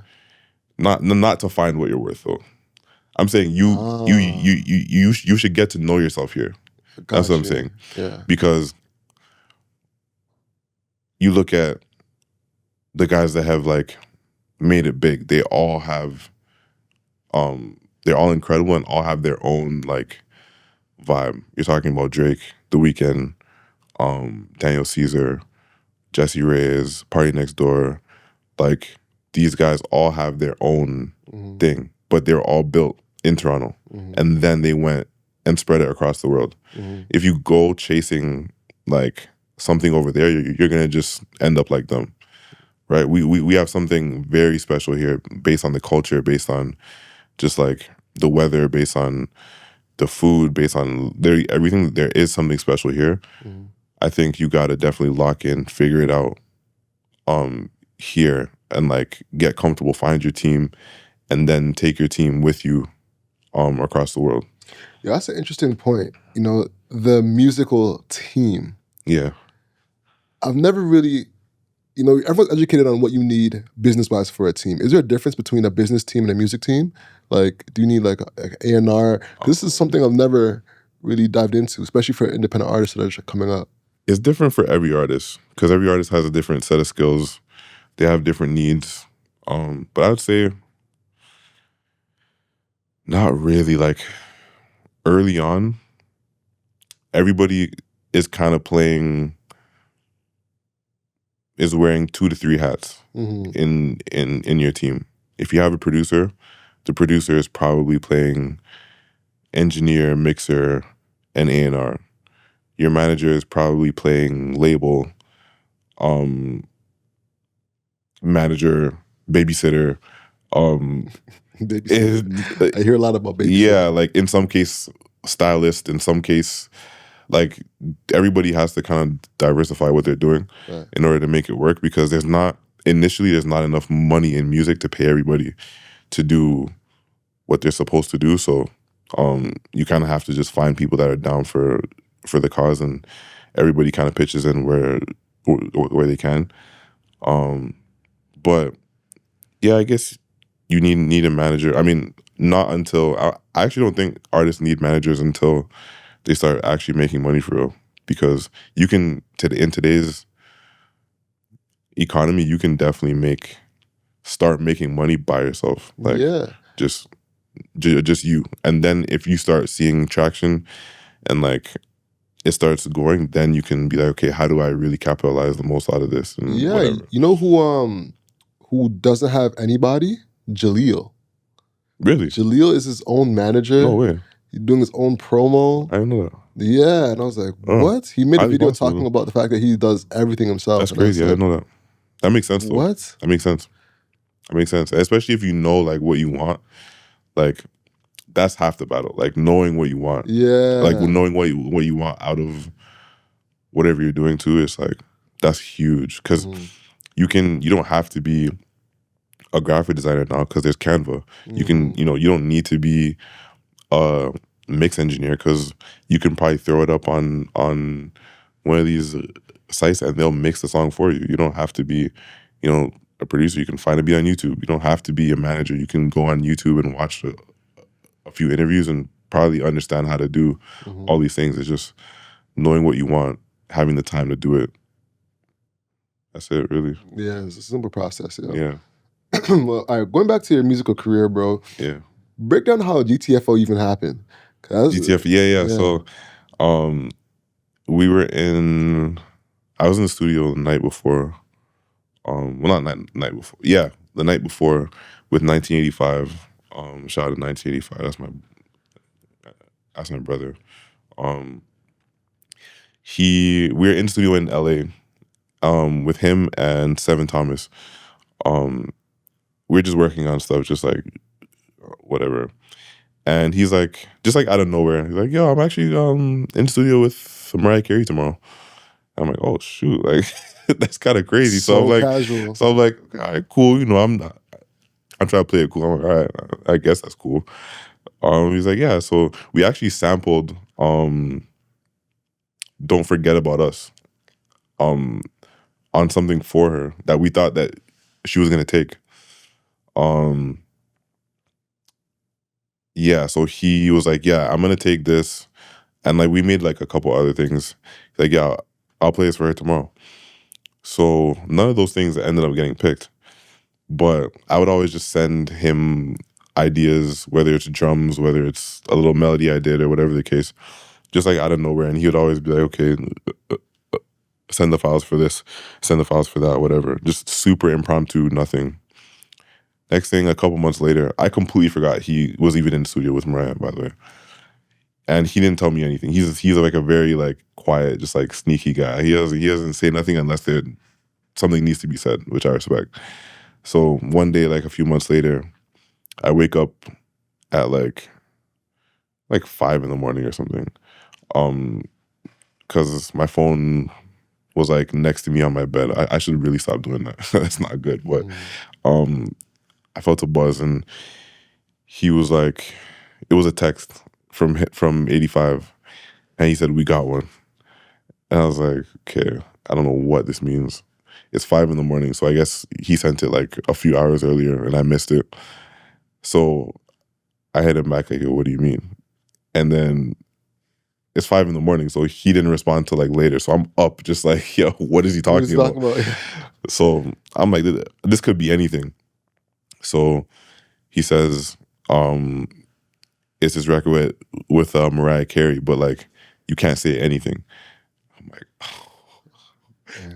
Not to find what you're worth, though. I'm saying you should get to know yourself here. That's what I'm saying. Yeah. Because you look at the guys that have like made it big, they all have they're all incredible and all have their own like vibe. You're talking about Drake, The Weeknd, Daniel Caesar, Jesse Reyes, Party Next Door. Like, these guys all have their own thing, but they're all built in Toronto. And then they went and spread it across the world. If you go chasing like something over there, you're gonna just end up like them, right? We have something very special here, based on the culture, based on just like the weather, based on the food, based on everything. There is something special here. I think you gotta definitely lock in, figure it out here, and like get comfortable, find your team, and then take your team with you across the world. Yeah, that's an interesting point. You know, the musical team. Yeah. I've never really, you know, everyone's educated on what you need business-wise for a team. Is there a difference between a business team and a music team? Like, do you need like A&R? This is something I've never really dived into, especially for independent artists that are coming up. It's different for every artist, because every artist has a different set of skills. They have different needs. But I would say not really. Like, early on, everybody is kind of is wearing 2 to 3 hats in your team. If you have a producer, the producer is probably playing engineer, mixer, and A&R. Your manager is probably playing label, manager, babysitter. Babysitter. I hear a lot about babysitter. Yeah, like in some case, stylist. In some case, like everybody has to kind of diversify what they're doing in order to make it work, because there's not enough money in music to pay everybody to do what they're supposed to do. So you kind of have to just find people that are down for the cause, and everybody kind of pitches in where they can. But yeah, I guess you need a manager. I mean, not until I actually don't think artists need managers until they start actually making money for real. Because you can, in today's economy, you can definitely start making money by yourself. Like, just you. And then if you start seeing traction and like it starts going, then you can be like, okay, how do I really capitalize the most out of this? And whatever. You know who doesn't have anybody? Jaleel. Really? Jaleel is his own manager. No way. He's doing his own promo. I didn't know that. Yeah, and I was like, what? He made a video talking about the fact that he does everything himself. That's crazy. I didn't know that. That makes sense, though. What? That makes sense. Especially if you know like what you want. Like, that's half the battle. Like, knowing what you want. Yeah. Like, knowing what you want out of whatever you're doing too. It's like, that's huge. Because you don't have to be a graphic designer now, because there's Canva. You can, you don't need to be a mix engineer, because you can probably throw it up on one of these sites and they'll mix the song for you. You don't have to be, a producer. You can find a beat on YouTube. You don't have to be a manager. You can go on YouTube and watch a few interviews and probably understand how to do all these things. It's just knowing what you want, having the time to do it. That's it, really. Yeah, it's a simple process. Yeah. Well, all right, going back to your musical career, bro. Yeah. Break down how GTFO even happened. GTFO, yeah. So, I was in the studio the night before. Well, not night before. Yeah, the night before with 1985. Shout out to 1985. That's my brother. We were in the studio in LA, with him and Seven Thomas. We're just working on stuff, just like whatever. And he's like, just like out of nowhere, he's like, yo, I'm actually in the studio with Mariah Carey tomorrow. I'm like, oh shoot, like that's kind of crazy. So I'm like, casual. all right, cool. I'm trying to play it cool. I'm like, all right, I guess that's cool. He's like, yeah. So we actually sampled Don't forget about us. On something for her that we thought that she was gonna take. Yeah, so he was like, yeah, I'm gonna take this. And like we made like a couple other things. Like, yeah, I'll play this for her tomorrow. So none of those things ended up getting picked. But I would always just send him ideas, whether it's drums, whether it's a little melody I did or whatever the case, just like out of nowhere. And he would always be like, okay, send the files for this, send the files for that, whatever. Just super impromptu, nothing. Next thing, a couple months later, I completely forgot he was even in the studio with Mariah, by the way. And he didn't tell me anything. He's like a very like quiet, just like sneaky guy. He doesn't say nothing unless something needs to be said, which I respect. So one day, like a few months later, I wake up at like 5 in the morning or something. Because my phone was like next to me on my bed. I should really stop doing that. That's not good. But I felt a buzz and he was like, it was a text from 85. And he said, we got one. And I was like, okay, I don't know what this means. It's 5 in the morning. So I guess he sent it like a few hours earlier and I missed it. So I hit him back like, yo, what do you mean? And then it's 5 in the morning. So he didn't respond till like later. So I'm up just like, yo, what is he talking about? So I'm like, this could be anything. So he says, it's this record with Mariah Carey, but like, you can't say anything.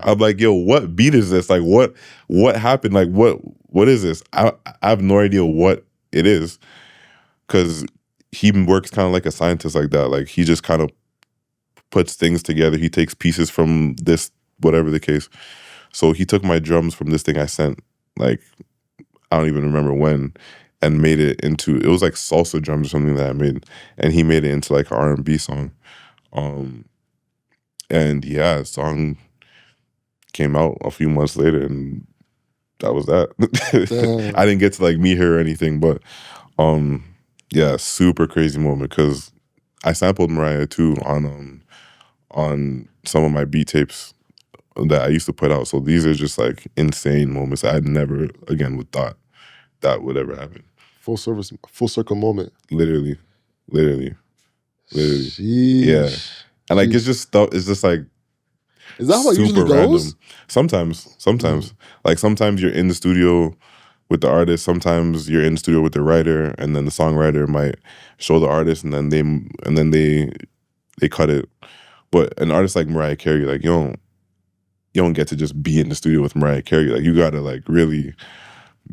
I'm like, yo, what beat is this? Like, what happened? Like, what is this? I have no idea what it is, because he works kind of like a scientist like that. Like, he just kind of puts things together. He takes pieces from this, whatever the case. So he took my drums from this thing I sent, like, I don't even remember when, and made it into, it was like salsa drums or something that I made, and he made it into like an R&B song. And yeah, the song came out a few months later, and that was that. I didn't get to like meet her or anything, but yeah, super crazy moment, because I sampled Mariah too on some of my beat tapes that I used to put out. So these are just like insane moments. I never again would thought that would ever happen. Full circle moment. Literally. Sheesh. Yeah. And like it's just like, is that how it usually goes? Random. Sometimes. Like sometimes you're in the studio with the artist, sometimes you're in the studio with the writer, and then the songwriter might show the artist, and then they cut it. But an artist like Mariah Carey, like you don't get to just be in the studio with Mariah Carey. Like you gotta like really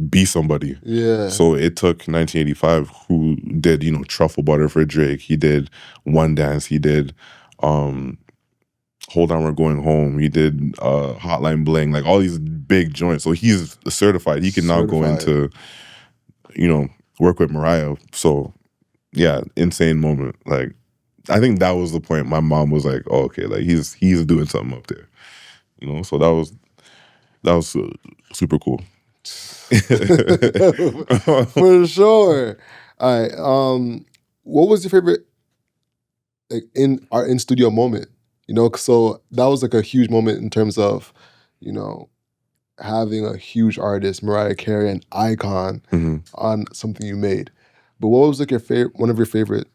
be somebody. Yeah. So it took 1985, who did, Truffle Butter for Drake. He did One Dance. He did Hold On, We're Going Home. He did Hotline Bling, like all these big joints. So he's certified. He can now go into, work with Mariah. So yeah, insane moment. Like I think that was the point. My mom was like, oh, okay, like he's doing something up there. So that was super cool. For sure. All right. What was your favorite like in studio moment? So that was like a huge moment in terms of, having a huge artist, Mariah Carey, an icon on something you made. But what was like one of your favorite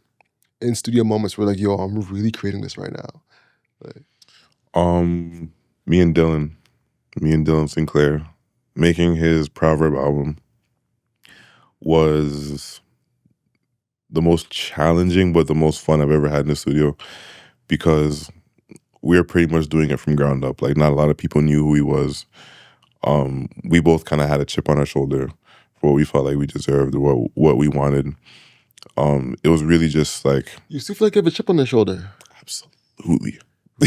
in studio moments where like, yo, I'm really creating this right now? Like, me and Dylan Sinclair making his Proverb album was the most challenging but the most fun I've ever had in the studio, because we were pretty much doing it from ground up. Like not a lot of people knew who he was. We both kind of had a chip on our shoulder for what we felt like we deserved, or what we wanted. It was really just like... You still feel like you have a chip on your shoulder? Absolutely.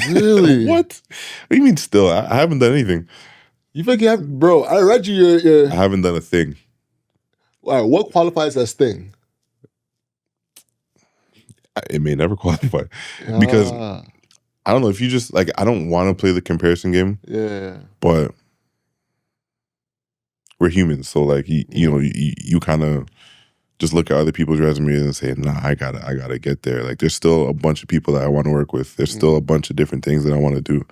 Really? What do you mean still? I haven't done anything. You feel like you have... Bro, I read you your... I haven't done a thing. All right, what qualifies as thing? It may never qualify. Because I don't know, if you just like, I don't want to play the comparison game. Yeah. But we're humans, so like you kind of just look at other people's resumes and say, nah, I gotta get there. Like there's still a bunch of people that I want to work with. There's still a bunch of different things that I want to do.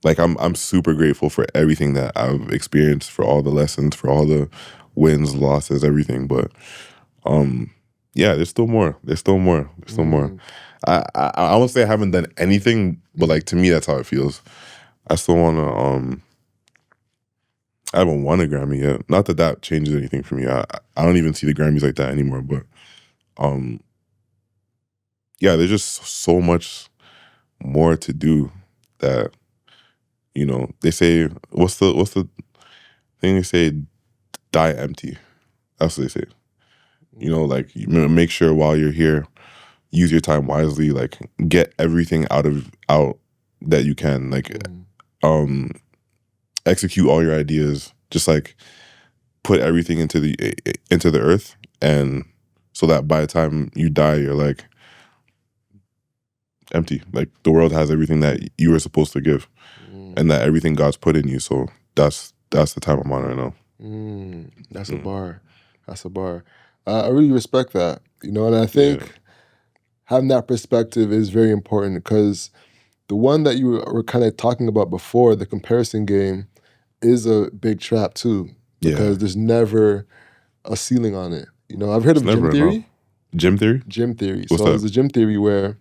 Like I'm super grateful for everything that I've experienced, for all the lessons, for all the wins, losses, everything. But yeah, there's still more. There's still more. There's still more. I won't say I haven't done anything, but like to me, that's how it feels. I still want to. I haven't won a Grammy yet. Not that that changes anything for me. I don't even see the Grammys like that anymore. But yeah, there's just so much more to do that, you know, they say, what's the thing they say? Die empty. That's what they say. You know, like make sure while you're here, use your time wisely. Like get everything out that you can. Like execute all your ideas. Just like put everything into the earth, and so that by the time you die, you're like empty. Like the world has everything that you were supposed to give, and that everything God's put in you. So that's the time I'm on right now. That's a bar. That's a bar. I really respect that, you know, and I think having that perspective is very important, because the one that you were kind of talking about before, the comparison game, is a big trap too, because there's never a ceiling on it. You know, I've heard of gym theory. Gym theory? Gym theory. What's so there's a gym theory where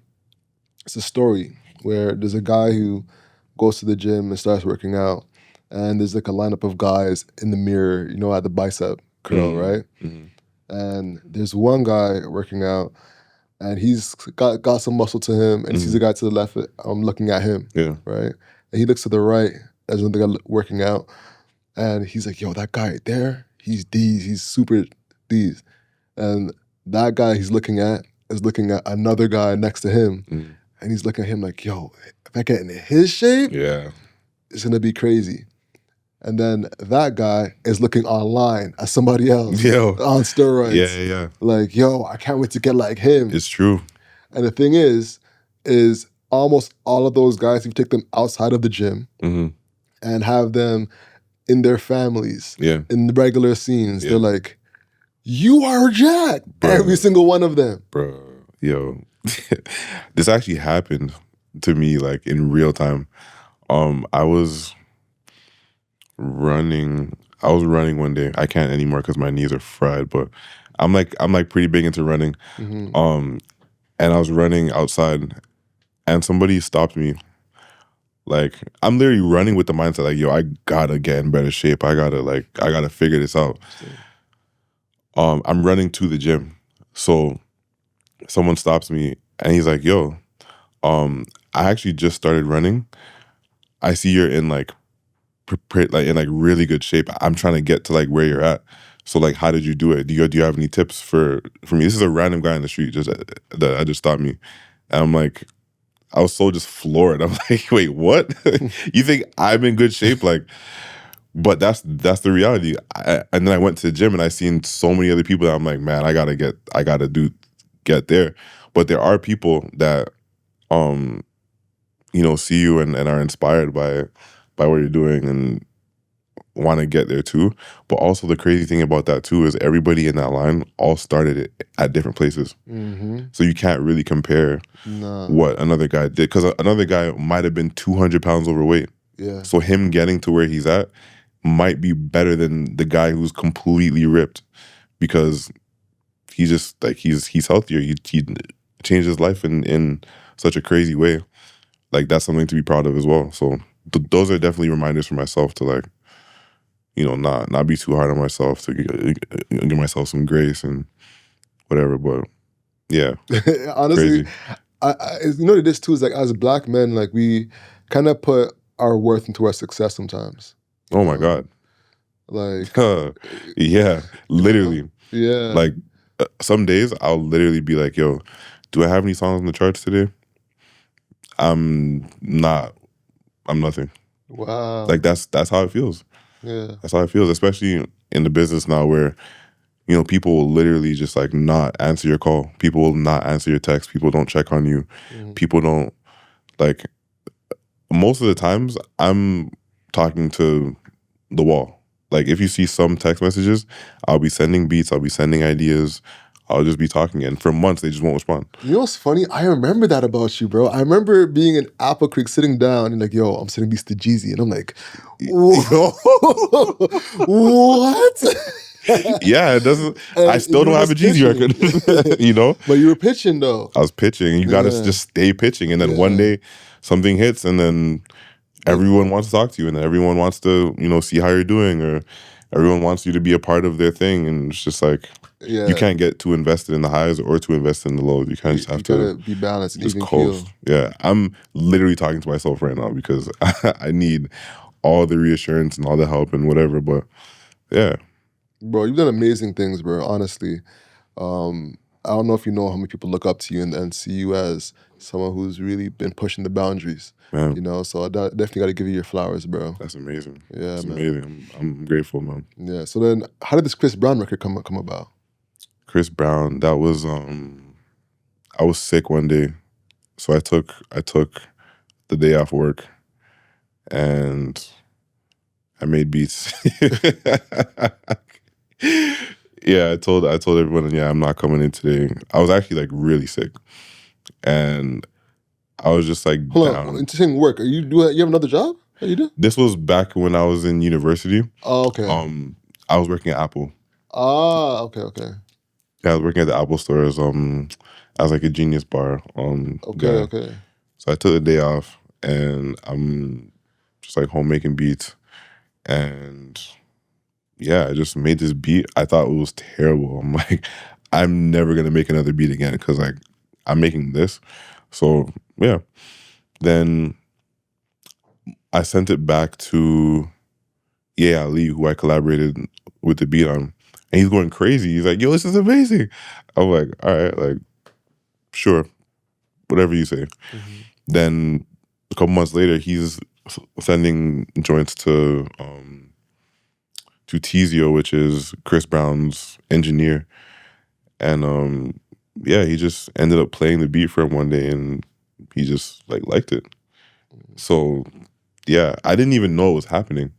it's a story where there's a guy who goes to the gym and starts working out, and there's like a lineup of guys in the mirror, you know, at the bicep curl, right? And there's one guy working out, and he's got some muscle to him, and sees a guy to the left, looking at him, right? And he looks to the right, there's another guy working out, and he's like, yo, that guy right there, he's super D's. And that guy he's looking at is looking at another guy next to him, and he's looking at him like, yo, if I get in his shape, it's gonna be crazy. And then that guy is looking online at somebody else on steroids. Yeah. Like, yo, I can't wait to get like him. It's true. And the thing is almost all of those guys, if you take them outside of the gym and have them in their families, in the regular scenes, they're like, you are Jack. Bro. Every single one of them. Bro, yo. This actually happened to me like in real time. I was running one day. I can't anymore because my knees are fried, but I'm like pretty big into running. And I was running outside, and somebody stopped me. Like I'm literally running with the mindset like, yo, I gotta get in better shape. I gotta figure this out. I'm running to the gym. So someone stops me and he's like, yo, I actually just started running. I see you're in like really good shape. I'm trying to get to like where you're at. So like, how did you do it? Do you have any tips for me? This is a random guy in the street that just stopped me. And I'm like, I was so just floored. I'm like, wait, what? You think I'm in good shape? Like, but that's the reality. And then I went to the gym and I seen so many other people that I'm like, man, I gotta get there. But there are people that, you know, see you and are inspired by what you're doing and want to get there too. But also the crazy thing about that too is everybody in that line all started it at different places. So you can't really compare what another guy did, because another guy might have been 200 pounds overweight. So him getting to where he's at might be better than the guy who's completely ripped, because he just like he's healthier. He changed his life in such a crazy way. Like that's something to be proud of as well. So those are definitely reminders for myself to like, you know, not be too hard on myself, to give myself some grace and whatever. But yeah, honestly, I you know what it is too, is like as Black men, like we kind of put our worth into our success sometimes. Oh my God. Like yeah, literally. Yeah. Like some days I'll literally be like, yo, do I have any songs on the charts today? I'm nothing. Wow. Like that's how it feels. Yeah. That's how it feels, especially in the business now where, you know, people will literally just like not answer your call. People will not answer your text. People don't check on you. People don't, like, most of the times I'm talking to the wall. Like if you see some text messages, I'll be sending beats, I'll be sending ideas, I'll just be talking, and for months they just won't respond. You know what's funny? I remember that about you, bro. I remember being in Apple Creek sitting down and like, yo, I'm sending beats to Jeezy. And I'm like, what? Yeah, it doesn't. And I still you don't have a was Jeezy pitching. record, you know. But you were pitching though. I was pitching. You gotta Yeah. just stay pitching, and then Yeah. one day something hits, and then everyone wants to talk to you, and then everyone wants to, you know, see how you're doing, or everyone wants you to be a part of their thing, and it's just like Yeah. you can't get too invested in the highs or too invested in the lows. You kind of just have you to gotta be balanced and just even coast. keel. Yeah, I'm literally talking to myself right now because I need all the reassurance and all the help and whatever. But yeah, Bro, you've done amazing things, bro, honestly. I don't know if you know how many people look up to you and see you as someone who's really been pushing the boundaries, man, you know? So I definitely got to give you your flowers, bro. that's amazing. Yeah, That's man. amazing. I'm grateful, man. Yeah. So then how did this Chris Brown record come about? Chris Brown, that was I was sick one day. So I took the day off work and I made beats. Yeah, I told everyone, yeah, I'm not coming in today. I was actually like really sick. And I was just like Hold down. on. Interesting work. You have another job? That you do? This was back when I was in university. Oh, okay. I was working at Apple. Okay. Yeah, I was working at the Apple store as like a Genius bar. Okay. So I took the day off and I'm just like home making beats. And yeah, I just made this beat. I thought it was terrible. I'm like, I'm never gonna make another beat again because like I'm making this. So yeah. Then I sent it back to Ali, who I collaborated with the beat on. And he's going crazy. He's like, yo, this is amazing. I'm like, all right, like, sure, whatever you say. Mm-hmm. Then a couple months later, he's sending joints to Tizio, which is Chris Brown's engineer. And yeah, he just ended up playing the beat for him one day and he just like liked it. So yeah, I didn't even know it was happening.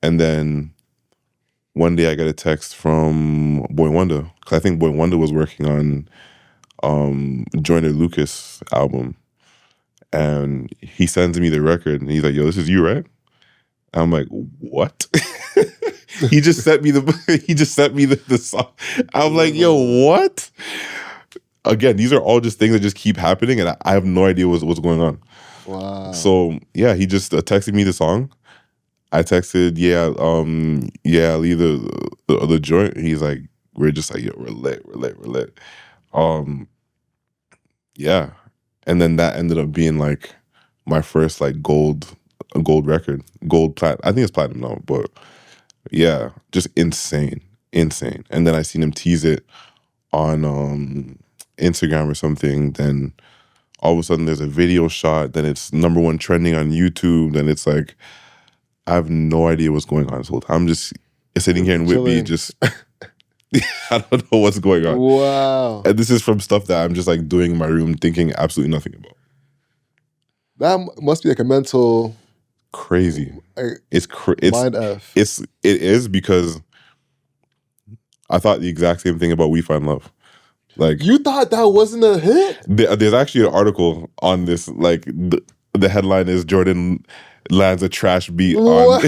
And then one day I got a text from Boy Wonder, because I think Boy Wonder was working on Joyner Lucas album. And he sends me the record and he's like, yo, this is you, right? And I'm like, what? He just sent me the song. I'm like, yo, what? Again, these are all just things that just keep happening and I have no idea what's going on. Wow. So yeah, he just texted me the song. I texted, I'll leave the joint. He's like, we're just like, yo, we're lit. Yeah. And then that ended up being like my first like gold record. I think it's platinum now, but yeah, just insane. And then I seen him tease it on Instagram or something. Then all of a sudden there's a video shot, then it's #1 trending on YouTube, then it's like, I have no idea what's going on this whole time. I'm just sitting here in Whitby, just I don't know what's going on. Wow. And this is from stuff that I'm just like doing in my room, thinking absolutely nothing about. That must be like a mental Crazy. It's mind F. It is because I thought the exact same thing about We Find Love. Like, you thought that wasn't a hit? There's actually an article on this. Like the headline is Jordon lands a trash beat on.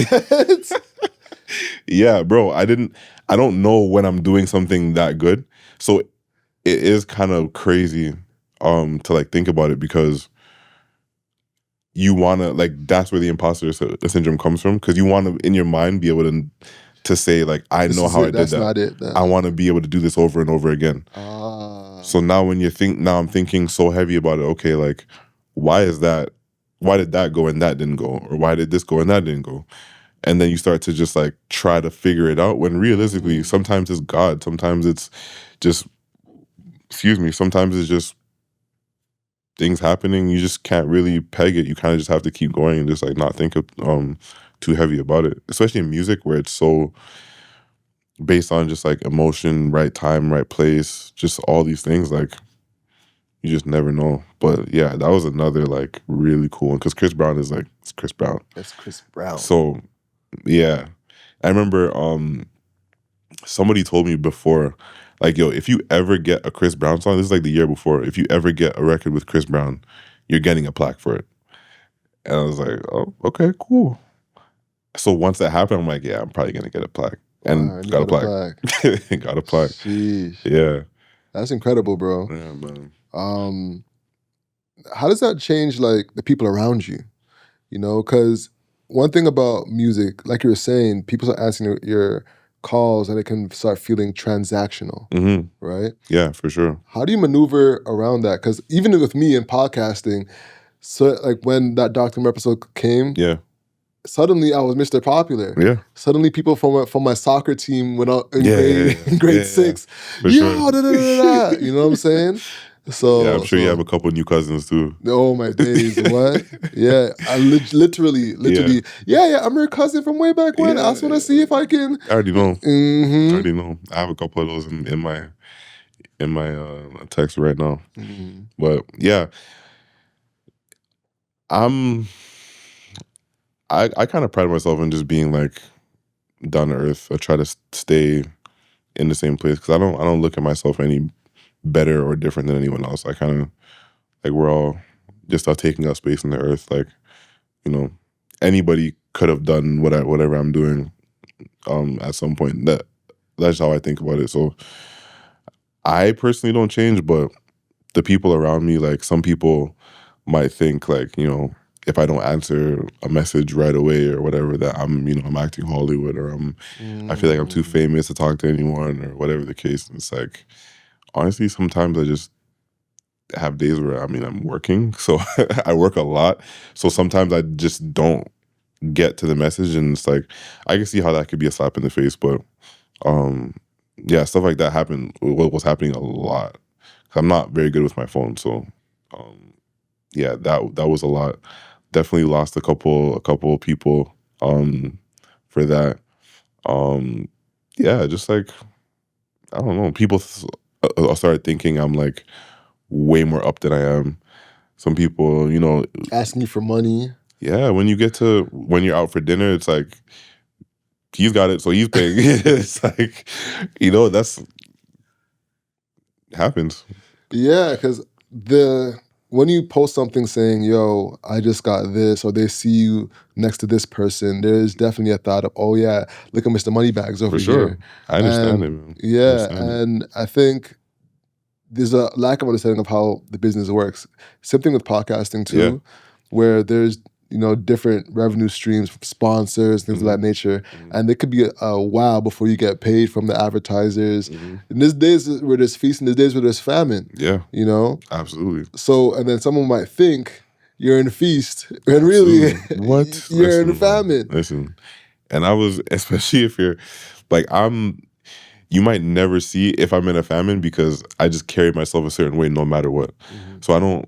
Yeah, bro. I don't know when I'm doing something that good. So it is kind of crazy to like think about it, because you wanna, like, that's where the imposter syndrome comes from, because you want to in your mind be able to say like, I know how I did that. That's not it. I want to be able to do this over and over again. So now when now I'm thinking so heavy about it. Okay, like, why did that go and that didn't go, or why did this go and that didn't go? And then you start to just like try to figure it out, when realistically, sometimes it's God, sometimes it's just, sometimes it's just things happening. You just can't really peg it. You kind of just have to keep going and just like not think of, too heavy about it, especially in music where it's so based on just like emotion, right time, right place, just all these things. Like, you just never know. But yeah, that was another like really cool one, because Chris Brown is like, it's Chris Brown. That's Chris Brown. So yeah, I remember somebody told me before, like, yo, if you ever get a Chris Brown song, this is like the year before, if you ever get a record with Chris Brown, you're getting a plaque for it. And I was like, oh, okay, cool. So once that happened, I'm like, yeah, I'm probably gonna get a plaque. And got a plaque. Got a plaque. Sheesh. Yeah. That's incredible, bro. Yeah, man. How does that change like the people around you? You know, because one thing about music, like you were saying, people start answering your calls and it can start feeling transactional, right? Yeah, for sure. How do you maneuver around that? Because even with me in podcasting, so like when that Dr. episode came, Yeah. suddenly I was Mr. Popular. Yeah. Suddenly people from my soccer team went out in Yeah. grade 6. For Yo, sure. da-da-da-da-da. You know what I'm saying? So yeah, I'm sure you have a couple new cousins too. Oh my days, what? Yeah, I literally. Yeah, I'm your cousin from way back when. I just want to see if I can. I already know. Mm-hmm. I already know. I have a couple of those in my text right now. Mm-hmm. But yeah, I kind of pride myself in just being like down to earth. I try to stay in the same place because I don't look at myself any better or different than anyone else. I kind of like we're all just taking up space in the earth. Like, you know, anybody could have done whatever I'm doing at some point. That's how I think about it. So I personally don't change, but the people around me, like some people might think like, you know, if I don't answer a message right away or whatever, that I'm acting Hollywood or I feel like I'm too famous to talk to anyone or whatever the case. And it's like, honestly, sometimes I just have days where I'm working, so I work a lot. So sometimes I just don't get to the message, and it's like I can see how that could be a slap in the face. But yeah, stuff like that was happening a lot. I'm not very good with my phone, so yeah, that was a lot. Definitely lost a couple of people for that. Yeah, just like I don't know, people started thinking I'm like way more up than I am. Some people, you know, asking you for money. Yeah, when you're out for dinner, it's like he's got it, so he's paying. It's like, you know, that's happens. Yeah, because when you post something saying, yo, I just got this, or they see you next to this person, there's definitely a thought of, oh yeah, look at Mr. Moneybags over For sure. here. I understand it, man. Yeah, and I think there's a lack of understanding of how the business works. Same thing with podcasting too, where there's different revenue streams from sponsors, things of that nature, and it could be a while before you get paid from the advertisers. And there's days where there's feast and there's days where there's famine. Yeah, absolutely. So, and then someone might think you're in feast, and really, what? You're in famine. Listen, and I was, especially if you're like you might never see if I'm in a famine because I just carry myself a certain way no matter what. So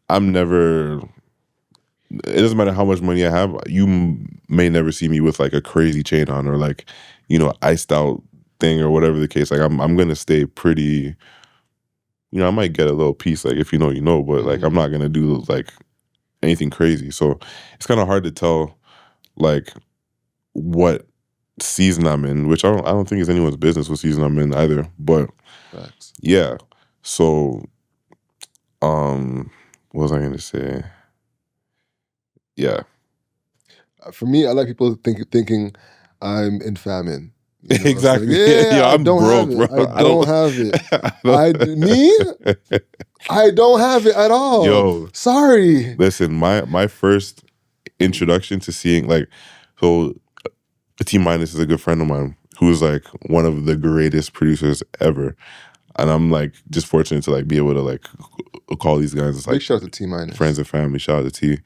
I'm never. It doesn't matter how much money I have. You may never see me with like a crazy chain on or like, iced out thing or whatever the case. Like I'm gonna stay pretty. I might get a little piece, like if you know, but like I'm not gonna do like anything crazy. So it's kind of hard to tell like what season I'm in, which I don't think is anyone's business what season I'm in either. But Facts. Yeah. So what was I gonna say? Yeah. For me, I like people thinking I'm in famine. Exactly. Like, yeah, I'm broke, bro. I don't have it. I don't have it at all. Yo, sorry. Listen, my first introduction to seeing so T Minus is a good friend of mine who's like one of the greatest producers ever, and I'm like just fortunate to like be able to like call these guys. It's like big shout out to T Minus, friends and family. Shout out to T.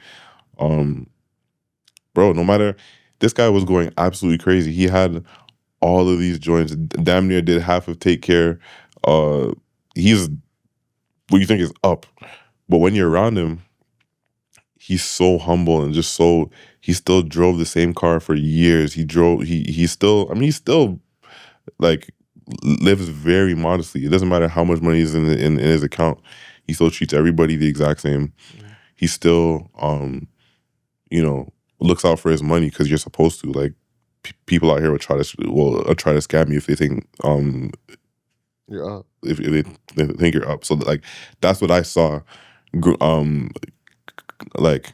Bro, no matter, this guy was going absolutely crazy. He had all of these joints, damn near did half of Take Care. He's what you think is up. But when you're around him, he's so humble and just he still drove the same car for years. He still like lives very modestly. It doesn't matter how much money is in his account. He still treats everybody the exact same. He still, looks out for his money because you're supposed to. Like, people out here will try to scam you if they think you're up. if they think you're up. So like that's what I saw, like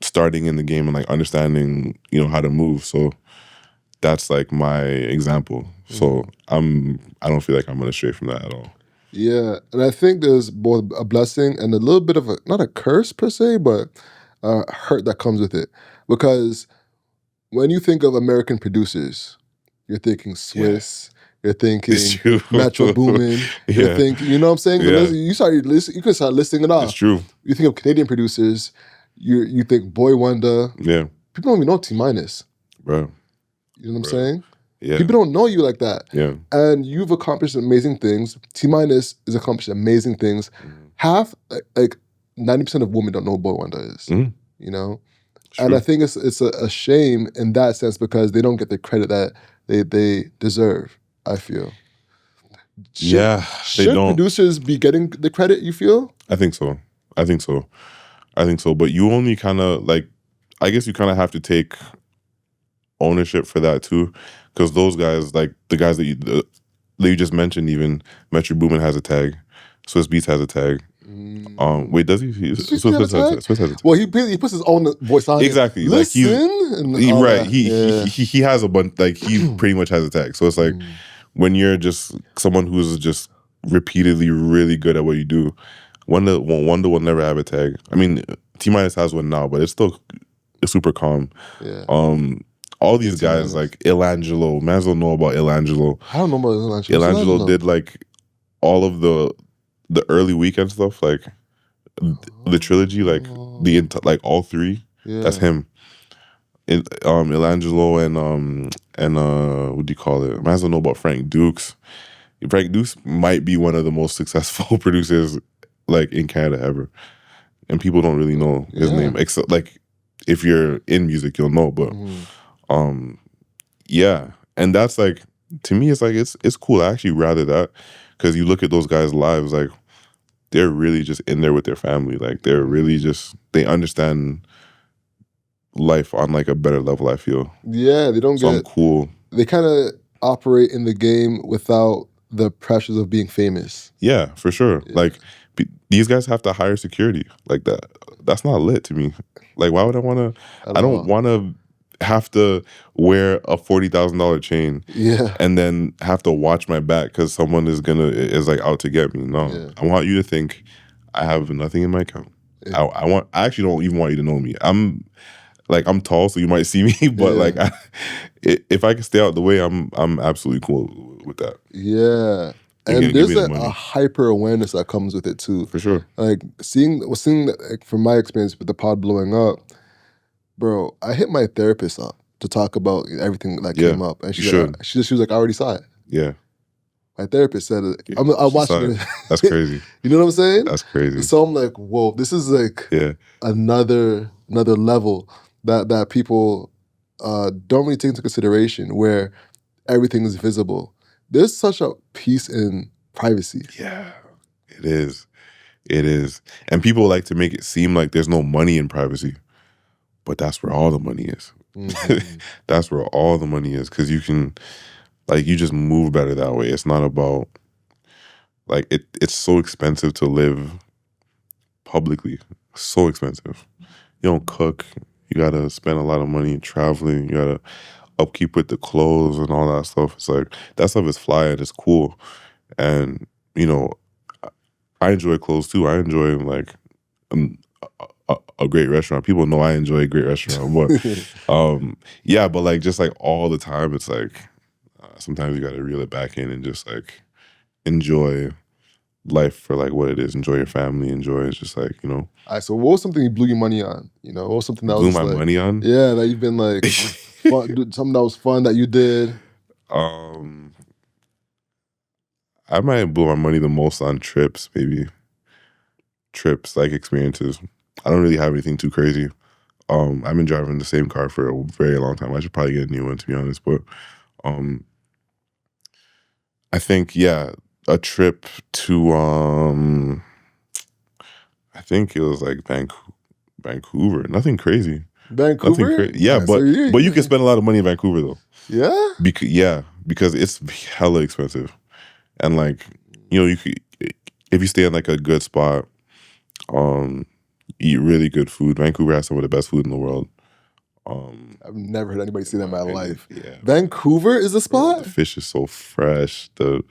starting in the game and like understanding how to move. So that's like my example. So I don't feel like I'm gonna stray from that at all. Yeah, and I think there's both a blessing and a little bit of not a curse per se, but a hurt that comes with it. Because when you think of American producers, you're thinking Swiss, you're thinking Metro Boomin, you're thinking, you know what I'm saying? Yeah. You can start listing it off. It's true. You think of Canadian producers, you think Boy Wonder. Yeah. People don't even know T-Minus. Bro. You know what I'm saying? Yeah. People don't know you like that. Yeah. And you've accomplished amazing things. T-Minus has accomplished amazing things. Half, like 90% of women don't know who Boy Wonder is. You know? And I think it's a shame in that sense because they don't get the credit that they deserve, I feel. Should producers be getting the credit, you feel? I think so. But you only kind of like, I guess you kind of have to take ownership for that too, because those guys, like the guys that you just mentioned, even Metro Boomin has a tag, Swiss Beats has a tag. Wait, does he? Swiss has a tag. Well, he puts his own voice on exactly. it. Like he has a bunch. Like he pretty much has a tag. So it's like when you're just someone who's just repeatedly really good at what you do, Wonder will never have a tag. I mean, T-Minus has one now, but it's still super calm. Yeah. All these guys like Ilangelo, man's don't know about Ilangelo. I don't know about Ilangelo. Ilangelo did like all of the early weekend stuff, like the trilogy, like like all three. Yeah. That's him. Ilangelo and what do you call it? Man's don't know about Frank Dukes. Frank Dukes might be one of the most successful producers like in Canada ever, and people don't really know his name. Except like if you're in music, you'll know. But yeah, and that's like to me, it's like it's cool. I actually rather that because you look at those guys' lives, like they're really just in there with their family. Like they're really just they understand life on like a better level. I feel. Yeah, they don't I'm cool. They kind of operate in the game without the pressures of being famous. Yeah, for sure. Yeah. Like these guys have to hire security like that. That's not lit to me. Like, why would I want to? I don't want to have to wear a $40,000 chain. Yeah, and then have to watch my back because someone is like out to get me. No, I want you to think I have nothing in my account. Yeah. I actually don't even want you to know me. I'm tall, so you might see me, but like if I can stay out the way, I'm absolutely cool with that. Yeah. And there's a hyper awareness that comes with it too. For sure. Like seeing like, from my experience with the pod blowing up, bro, I hit my therapist up to talk about everything that came up. And she was like, I already saw it. Yeah. My therapist said it. I watched it. That's crazy. You know what I'm saying? That's crazy. So I'm like, whoa, this is like another level that people don't really take into consideration where everything is visible. There's such a peace in privacy. Yeah, it is. It is. And people like to make it seem like there's no money in privacy. But that's where all the money is. That's where all the money is. Because you can, like, you just move better that way. It's not about, like, it's so expensive to live publicly. So expensive. You don't cook. You got to spend a lot of money traveling. You got to upkeep with the clothes and all that stuff. It's like, that stuff is fly and it's cool. And, you know, I enjoy clothes too. I enjoy, like, a great restaurant. People know I enjoy a great restaurant. But, yeah, but, like, just, like, all the time, it's like, sometimes you got to reel it back in and just, like, enjoy life for, like, what it is. Enjoy your family. Enjoy. It's just, like, you know. All right, so what was something you blew your money on? You know, what was something that blew was my money on? Yeah, that you've been, like, something that was fun that you did? I might blow my money the most on trips, maybe. Trips, like experiences. I don't really have anything too crazy. I've been driving the same car for a very long time. I should probably get a new one, to be honest. But I think, yeah, a trip to, I think it was like Vancouver. Nothing crazy. Vancouver? crazy. Yeah, So but you can spend a lot of money in Vancouver though. Yeah? Because it's hella expensive. And like, you could, if you stay in like a good spot, eat really good food. Vancouver has some of the best food in the world. I've never heard anybody say that in my life. Yeah. Vancouver is the spot? The fish is so fresh. The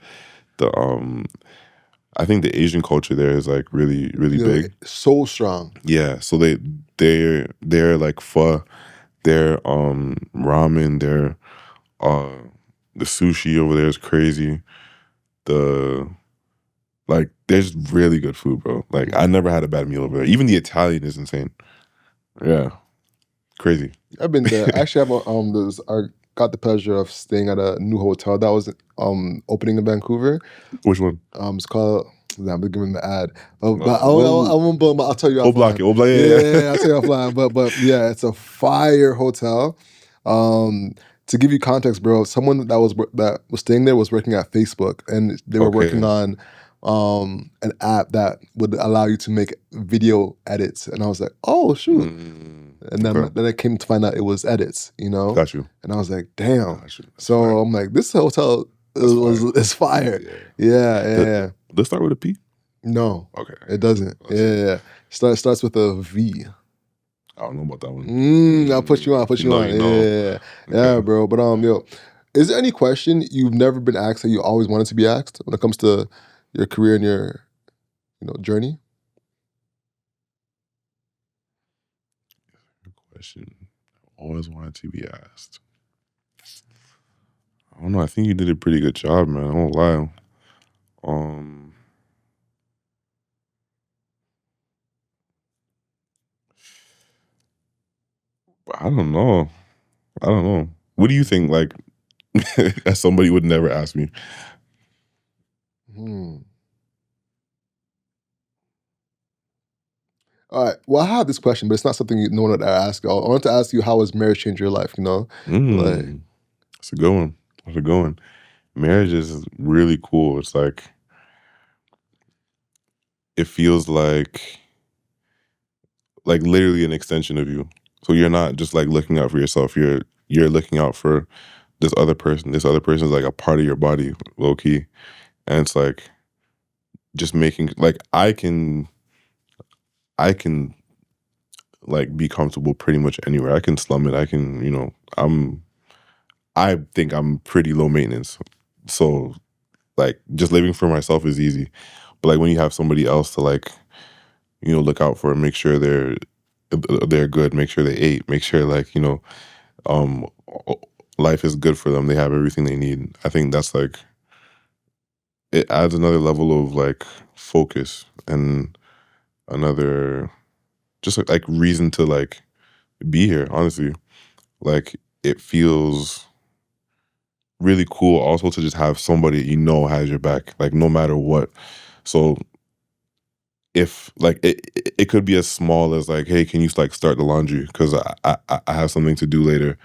I think the Asian culture there is like really, really big. So strong. Yeah. So they're like pho, their ramen, their the sushi over there is crazy. There's really good food, bro. Like I never had a bad meal over there. Even the Italian is insane. Yeah. Crazy. I've been there. Actually, I got the pleasure of staying at a new hotel that was opening in Vancouver. Which one? It's called. I'm giving the ad, but I won't blow. I'll tell you. I'll block it. Yeah, I'll tell you offline. But yeah, it's a fire hotel. To give you context, bro, someone that was staying there was working at Facebook, and they were working on an app that would allow you to make video edits. And I was like, oh shoot. And then I came to find out it was edits, Got you. And I was like, damn. So fire. I'm like, this hotel is fire. Yeah. Let's start with a P? No. Okay. It doesn't. Yeah. Starts with a V. I don't know about that one. I'll put you on. Yeah. Yeah, bro. But yo, is there any question you've never been asked that you always wanted to be asked when it comes to your career and your journey? Good question. I always wanted to be asked. I don't know. I think you did a pretty good job, man. I won't lie. I don't know. What do you think, like, as somebody would never ask me? All right. Well, I have this question, but it's not something no one would ask. I want to ask you, how has marriage changed your life? That's a good one. Marriage is really cool. It's like, it feels like literally an extension of you. So you're not just like looking out for yourself. You're looking out for this other person. This other person is like a part of your body, low key. And it's like just making like I can like be comfortable pretty much anywhere. I can slum it. I can, I think I'm pretty low maintenance. So like just living for myself is easy. But like when you have somebody else to like, look out for and make sure they're good, make sure they ate, make sure like, life is good for them. They have everything they need. I think that's like, it adds another level of like focus and another just like reason to like be here, honestly. Like it feels really cool also to just have somebody has your back, like no matter what. So if like it could be as small as like, hey, can you like start the laundry because I have something to do later.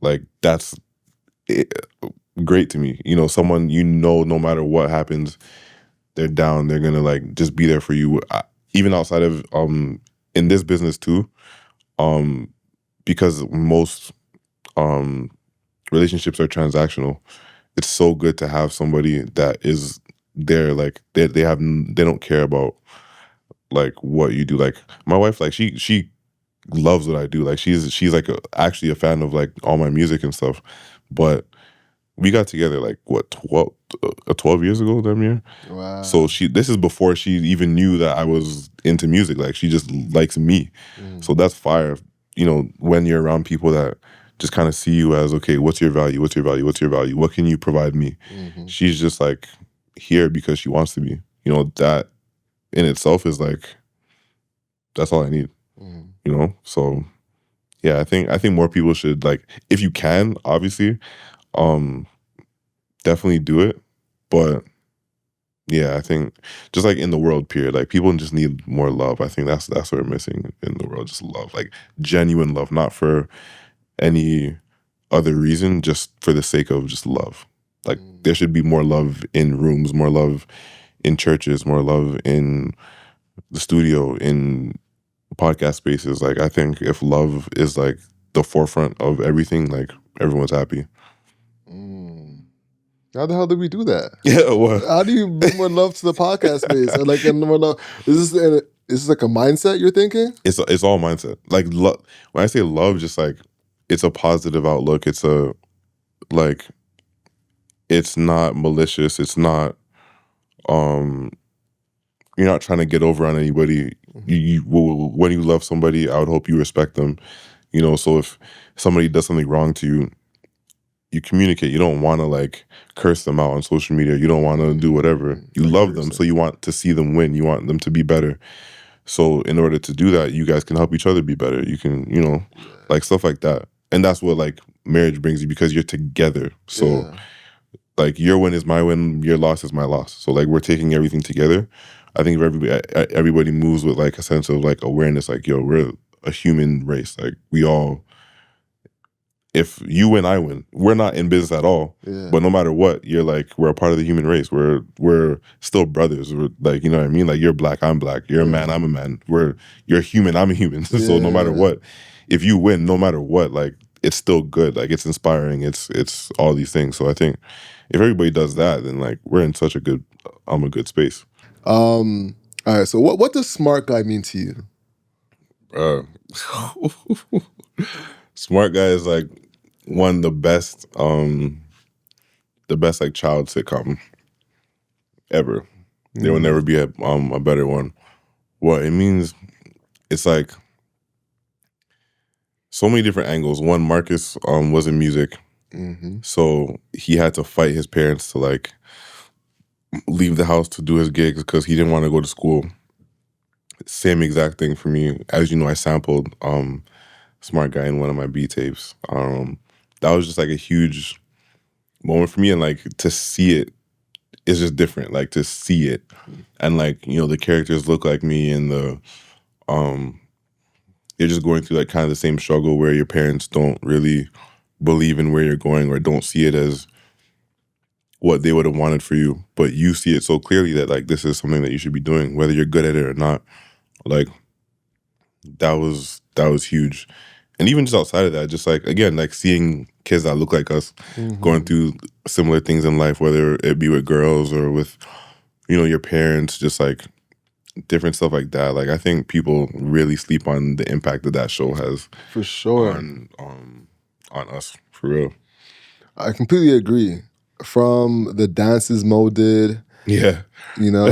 Like that's great to me. Someone no matter what happens, they're down. They're gonna like just be there for you. Even outside of in this business too, because most relationships are transactional. It's so good to have somebody that is there. Like they don't care about like what you do. Like my wife, like she loves what I do. Like she's like actually a fan of like all my music and stuff. But we got together like what 12 years ago, damn near. Wow. So this is before she even knew that I was into music. Like she just likes me. So that's fire. When you're around people that just kind of see you as, okay, what's your value? What's your value? What's your value? What can you provide me? She's just like here because she wants to be. That in itself is like, that's all I need. So yeah, I think more people should like, if you can, obviously, definitely do it. But yeah, I think just like in the world period, like people just need more love. I think that's what we're missing in the world, just love, like genuine love, not for any other reason, just for the sake of just love. Like there should be more love in rooms, more love in churches, more love in the studio, in podcast spaces. Like, I think if love is like the forefront of everything, like everyone's happy. How the hell did we do that? Yeah, what? How do you bring more love to the podcast space? And like, and more love, is this like a mindset you're thinking? It's all mindset. Like, when I say love, just like it's a positive outlook. It's a like, it's not malicious. It's not you're not trying to get over on anybody. When you love somebody, I would hope you respect them. You know, so if somebody does something wrong to you, you communicate. You don't want to like curse them out on social media. You don't want to do whatever. You love them, so you want to see them win. You want them to be better. So in order to do that, you guys can help each other be better. You can, you know, like stuff like that. And that's what like marriage brings you, because you're together. So like your win is my win, your loss is my loss. So like we're taking everything together. I think if everybody moves with like a sense of like awareness, like, yo, we're a human race. Like we all, if you win, I win. We're not in business at all. But no matter what, you're like, we're a part of the human race. We're still brothers. We're like, you know what I mean? Like you're black, I'm black. You're a man, I'm a man. You're human, I'm a human. So no matter what, if you win, no matter what, like it's still good. Like it's inspiring. It's all these things. So I think if everybody does that, then like we're in such a good space. All right. So what does smart guy mean to you? Smart Guy is like one of the best like child sitcom ever. There will never be a better one. What it means, it's like so many different angles. One, Marcus was in music, so he had to fight his parents to like leave the house to do his gigs because he didn't want to go to school. Same exact thing for me. As you know, I sampled Smart Guy in one of my B tapes. That was just like a huge moment for me, and like to see it is just different. Like to see it, and like, you know, the characters look like me, and you're just going through like kind of the same struggle where your parents don't really believe in where you're going or don't see it as what they would have wanted for you, but you see it so clearly that like this is something that you should be doing, whether you're good at it or not. Like that was huge. And even just outside of that, just like, again, like seeing kids that look like us going through similar things in life, whether it be with girls or with, you know, your parents, just like different stuff like that. Like I think people really sleep on the impact that show has For sure on us, for real. I completely agree. From the dances Mo did, Yeah. you know,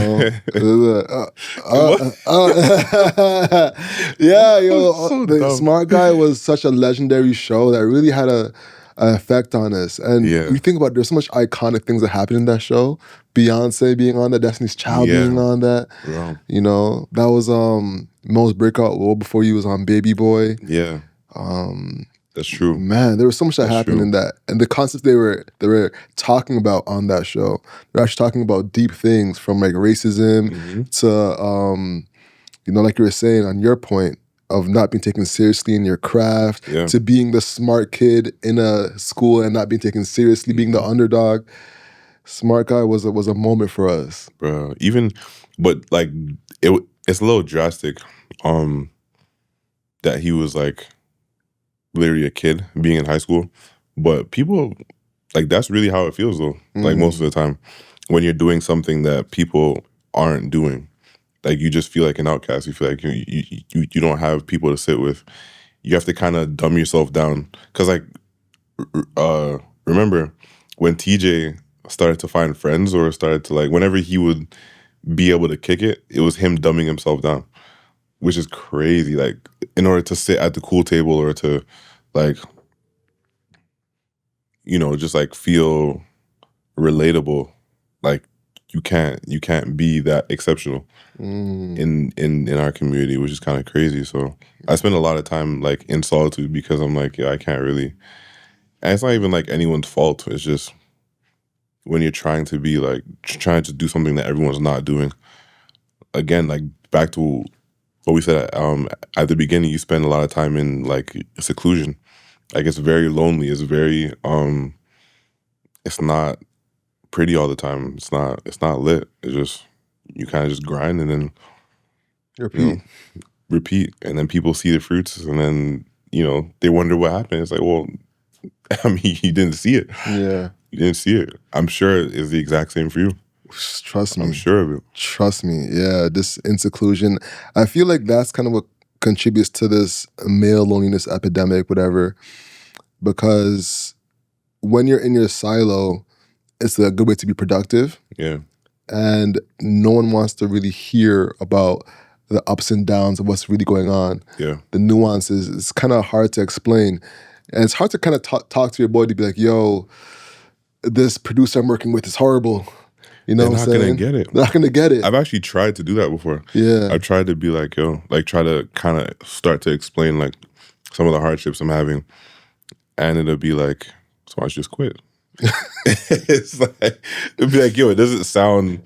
yeah, yo, So the dumb. Smart Guy was such a legendary show that really had an effect on us. And we think about, there's so much iconic things that happened in that show. Beyonce being on that, Destiny's Child being on that. Yeah. You know, that was Mo's breakout role before he was on Baby Boy. Yeah. That's true. Man, there was so much that happened in that, and the concepts they were talking about on that show. They're actually talking about deep things, from like racism to, you know, like you were saying on your point of not being taken seriously in your craft, to being the smart kid in a school and not being taken seriously, being the underdog. Smart Guy was a moment for us, bro. But like it's a little drastic, that he was like literally a kid being in high school, but people like, that's really how it feels though. Like most of the time when you're doing something that people aren't doing, like you just feel like an outcast. You feel like you don't have people to sit with. You have to kind of dumb yourself down, because like remember when TJ started to find friends, or started to like, whenever he would be able to kick it, it was him dumbing himself down, which is crazy. Like in order to sit at the cool table, or to like, you know, just like feel relatable, like you can't be that exceptional in our community, which is kind of crazy. So I spend a lot of time like in solitude, because I'm like, yeah, I can't really, and it's not even like anyone's fault. It's just when you're trying to be like, trying to do something that everyone's not doing. Again, like back to what we said at the beginning, you spend a lot of time in like seclusion. Like it's very lonely. It's very it's not pretty all the time. It's not lit. It's just, you kind of just grind, and then repeat. repeat, and then people see the fruits, and then they wonder what happened. It's like, well, I mean, you didn't see it. Yeah. You didn't see it. I'm sure it's the exact same for you. Trust me. I'm sure of it. Trust me. Yeah, this inseclusion. I feel like that's kind of what contributes to this male loneliness epidemic, whatever, because when you're in your silo, it's a good way to be productive. Yeah. And no one wants to really hear about the ups and downs of what's really going on. Yeah. The nuances. It's kind of hard to explain. And it's hard to kind of talk to your boy to be like, yo, this producer I'm working with is horrible. You know what I'm saying? They're not going to get it. They're not going to get it. I've actually tried to do that before. Yeah. I've tried to be like, yo, like try to kind of start to explain like some of the hardships I'm having. And it'll be like, so why don't you just quit? It's like, it'd be like, yo, it doesn't sound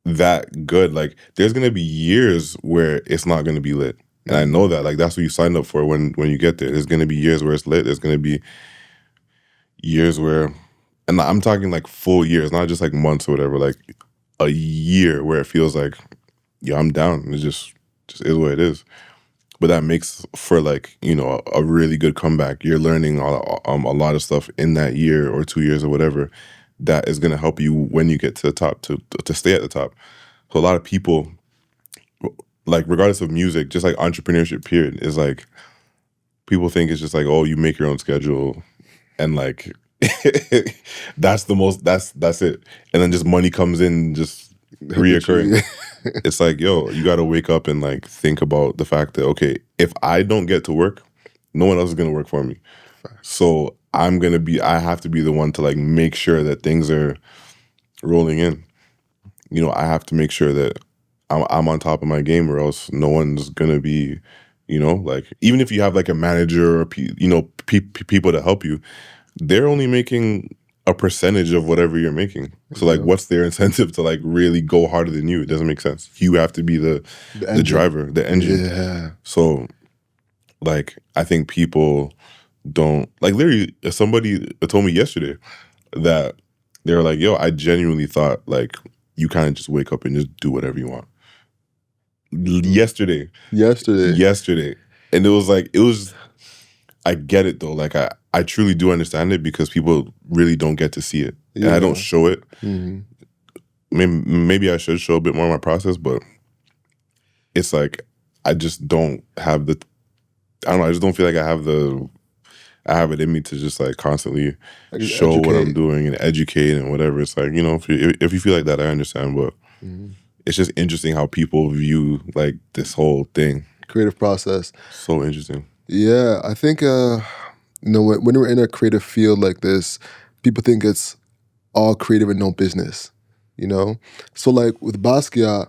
that good. Like, there's gonna be years where it's not gonna be lit, and I know that. Like, that's what you signed up for when you get there. There's gonna be years where it's lit. There's gonna be years where, and I'm talking like full years, not just like months or whatever. Like a year where it feels like, yeah, I'm down. It just is what it is. But that makes for like, a really good comeback. You're learning a lot of stuff in that year or 2 years or whatever that is going to help you when you get to the top to stay at the top. So a lot of people, like regardless of music, just like entrepreneurship period, is like people think it's just like, oh, you make your own schedule and like that's it. And then just money comes in just reoccurring. It's like, yo, you got to wake up and like think about the fact that, okay, if I don't get to work, no one else is going to work for me. So I have to be the one to like make sure that things are rolling in. I have to make sure that I'm on top of my game, or else no one's going to be, like, even if you have like a manager or, people to help you, they're only making a percentage of whatever you're making. So like, what's their incentive to like really go harder than you? It doesn't make sense. You have to be the driver, the engine. Yeah. So like, I think people don't, like, literally somebody told me yesterday that they were like, yo, I genuinely thought like you kind of just wake up and just do whatever you want. Yesterday. And it was I get it though. Like I truly do understand it, because people really don't get to see it. Yeah. And I don't show it. Mm-hmm. Maybe I should show a bit more of my process, but it's like I just don't have I just don't feel like I have it in me to just like constantly show what I'm doing and educate and whatever. It's like, if you feel like that, I understand, but it's just interesting how people view like this whole thing. Creative process. So interesting. Yeah, I think, when we're in a creative field like this, people think it's all creative and no business, So like with Basquiat,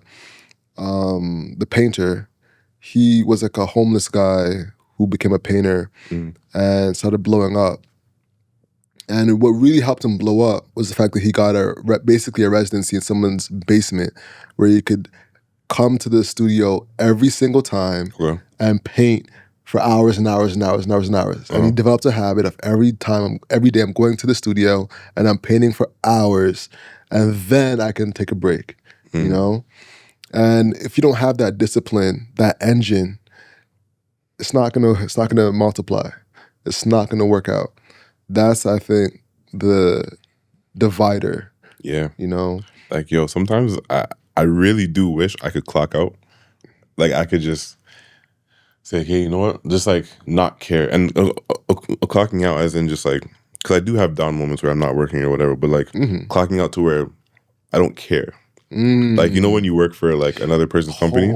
the painter, he was like a homeless guy who became a painter and started blowing up. And what really helped him blow up was the fact that he got basically a residency in someone's basement where he could come to the studio every single time and paint for hours and hours and hours and hours and hours. And he developed a habit of every day I'm going to the studio and I'm painting for hours, and then I can take a break, And if you don't have that discipline, that engine, it's not gonna multiply. It's not gonna work out. That's, I think, the divider. Yeah. Like, yo, sometimes I really do wish I could clock out. Like, I could just say, hey, you know what? Just like not care. And clocking out as in just like, because I do have down moments where I'm not working or whatever, but like clocking out to where I don't care. Like, when you work for like another person's company,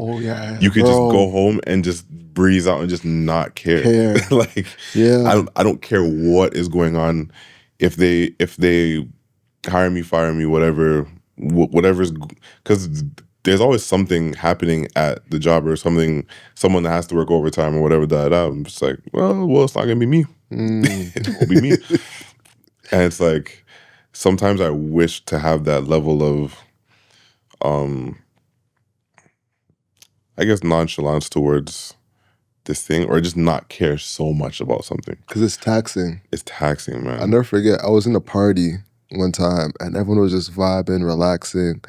you could just go home and just breeze out and just not care. Like, I don't care what is going on. If they hire me, fire me, whatever's, because there's always something happening at the job, or someone that has to work overtime or whatever. I'm just like, well, it's not gonna be me. It won't be me. And it's like, sometimes I wish to have that level of, I guess, nonchalance towards this thing, or just not care so much about something. Because it's taxing. It's taxing, man. I'll never forget, I was in a party one time and everyone was just vibing, relaxing.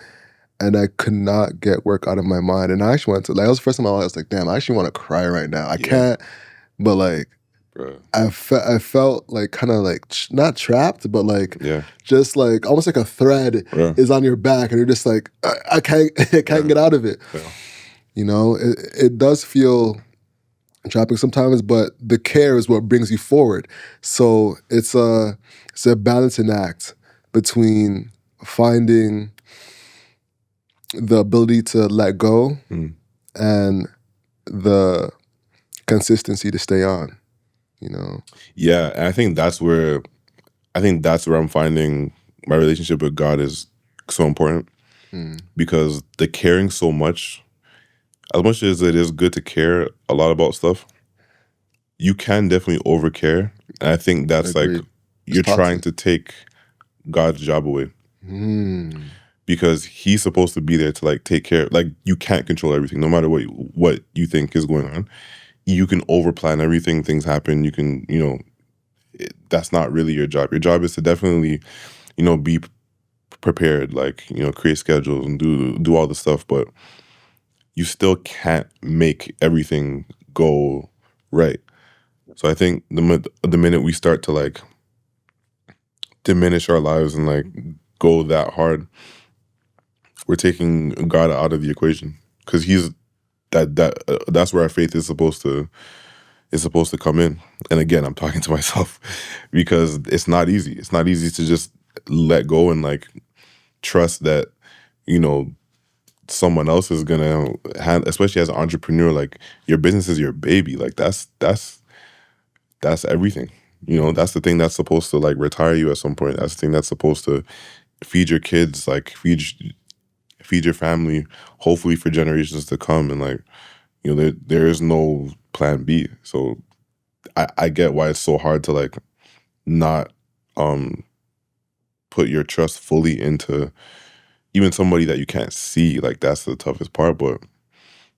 and I could not get work out of my mind. And I actually went to, like, that was the first time I was like, damn, I actually want to cry right now. I can't, but like, Bro. I felt like kind of like not trapped, but like Yeah. just like almost like a thread Yeah. is on your back, and you're just like, I can't get out of it. Yeah. You know, it does feel trapping sometimes, but the care is what brings you forward. So it's a balancing act between finding the ability to let go and the consistency to stay on, you know? Yeah, and I think that's where I'm finding my relationship with God is so important, because the caring so much as it is good to care a lot about stuff, you can definitely overcare. And I think that's Agreed. like you're trying to take God's job away. Because he's supposed to be there to like take care. Like, you can't control everything, no matter what you think is going on. You can overplan everything. Things happen. You can, that's not really your job. Your job is to definitely, be prepared. Like, create schedules and do all the stuff. But you still can't make everything go right. So I think the minute we start to like diminish our lives and like go that hard, we're taking God out of the equation, because he's that's where our faith is supposed to come in. And again, I'm talking to myself, because it's not easy. It's not easy to just let go and like trust that someone else is gonna handle, especially as an entrepreneur. Like, your business is your baby. Like, that's everything. That's the thing that's supposed to like retire you at some point. That's the thing that's supposed to feed your kids, like feed your family, hopefully for generations to come. And like, there is no plan B. So I get why it's so hard to like not put your trust fully into even somebody that you can't see. Like, that's the toughest part, but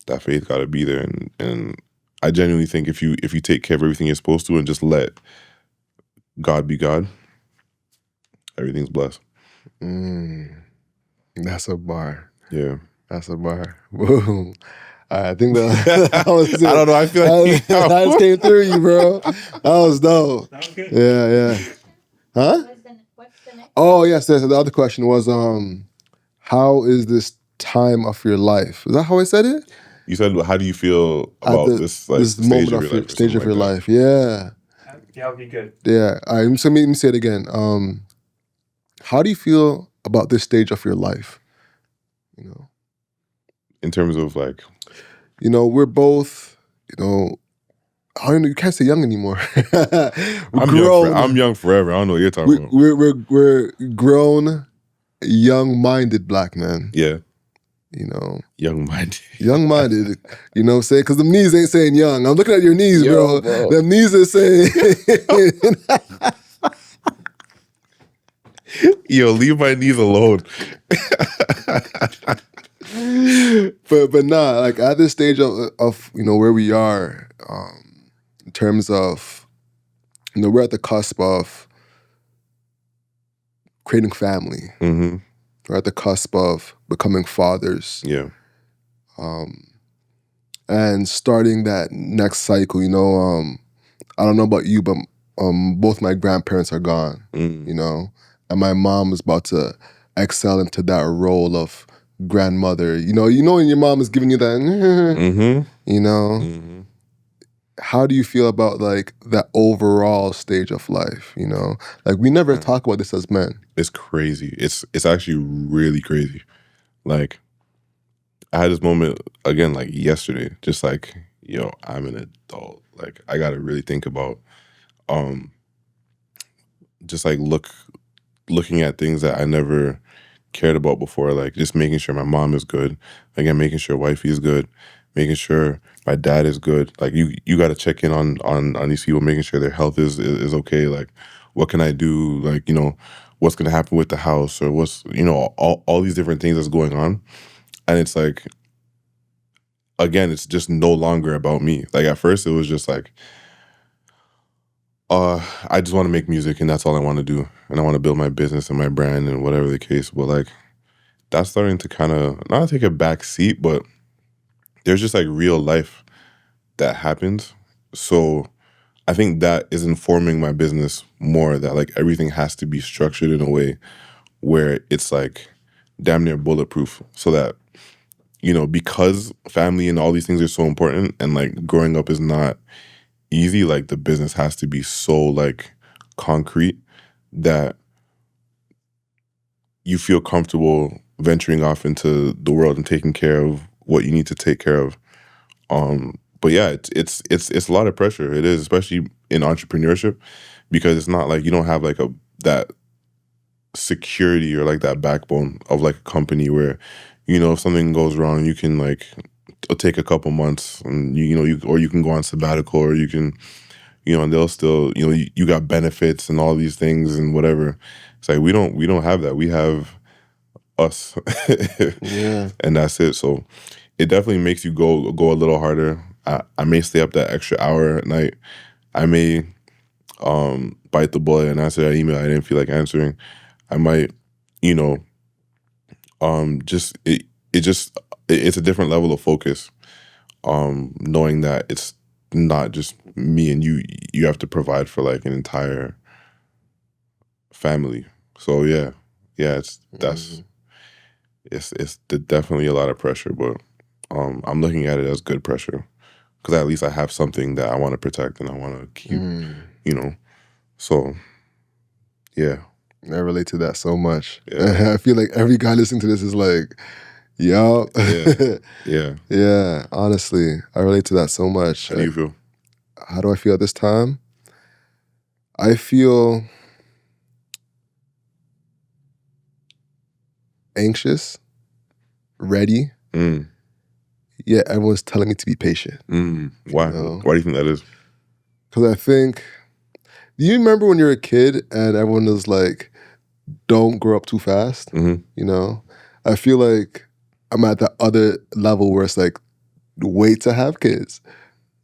that faith got to be there. And I genuinely think if you take care of everything you're supposed to and just let God be God, everything's blessed. That's a bar. Yeah. That's a bar. Boom. I think that was it. I don't know. I feel like that just came through you, bro. That was dope. That was good. Yeah. Huh? What's the next? Oh, yes. The other question was, how is this time of your life? Is that how I said it? You said, how do you feel about this like this stage moment of of your life? stage of your that? life? Yeah. That would be good. Yeah. All right. So let me say it again. How do you feel about this stage of your life? In terms of like, we're both, I don't know. You can't say young anymore. I'm young forever. I don't know what you're talking about. We're grown, young-minded black men. Yeah. Young-minded. Young-minded. You know what I'm saying? Because them knees ain't saying young. I'm looking at your knees, bro. Them knees are saying... Yo, leave my knees alone. but nah, like at this stage of where we are, in terms of, we're at the cusp of creating family. Mm-hmm. We're at the cusp of becoming fathers. Yeah. And starting that next cycle. I don't know about you, but both my grandparents are gone. And my mom is about to excel into that role of grandmother. When your mom is giving you that, Mm-hmm. How do you feel about like that overall stage of life? Like we never talk about this as men. It's crazy. It's actually really crazy. Like, I had this moment again, like yesterday, just like, yo, I'm an adult. Like, I gotta really think about, just like looking at things that I never cared about before, like just making sure my mom is good, again, making sure wifey is good, making sure my dad is good. Like, you got to check in on these people, making sure their health is okay. Like, what can I do? Like, what's gonna happen with the house, or what's all these different things that's going on, and it's like, again, it's just no longer about me. Like, at first, it was just like, I just want to make music and that's all I want to do. And I want to build my business and my brand and whatever the case. But like, that's starting to kind of not take a back seat, but there's just like real life that happens. So I think that is informing my business more, that like everything has to be structured in a way where it's like damn near bulletproof, so that, you know, because family and all these things are so important and like growing up is not easy, like the business has to be so like concrete that you feel comfortable venturing off into the world and taking care of what you need to take care of. But yeah, it's a lot of pressure. It is, especially in entrepreneurship, because it's not like you don't have like that security or like that backbone of like a company where, you know, if something goes wrong, you can like take a couple months and you can go on sabbatical, or you can, you know, and they'll still, you know, you got benefits and all these things and whatever. It's like we don't have that. We have us. Yeah. And that's it. So it definitely makes you go a little harder. I may stay up that extra hour at night. I may bite the bullet and answer that email I didn't feel like answering. I might, you know, it's a different level of focus. Knowing that it's not just me and you have to provide for like an entire family. So yeah, it's definitely a lot of pressure, but I'm looking at it as good pressure, because at least I have something that I want to protect and I want to keep, you know. So yeah, I relate to that so much. Yeah. I feel like every guy listening to this is like, yup. yeah. Yeah, honestly, I relate to that so much. How do you feel? How do I feel at this time? I feel anxious, ready. Yeah, everyone's telling me to be patient. Why? You know? Why do you think that is? Because I think, do you remember when you were a kid and everyone was like, don't grow up too fast? You know? I feel like I'm at that other level where it's like, wait to have kids.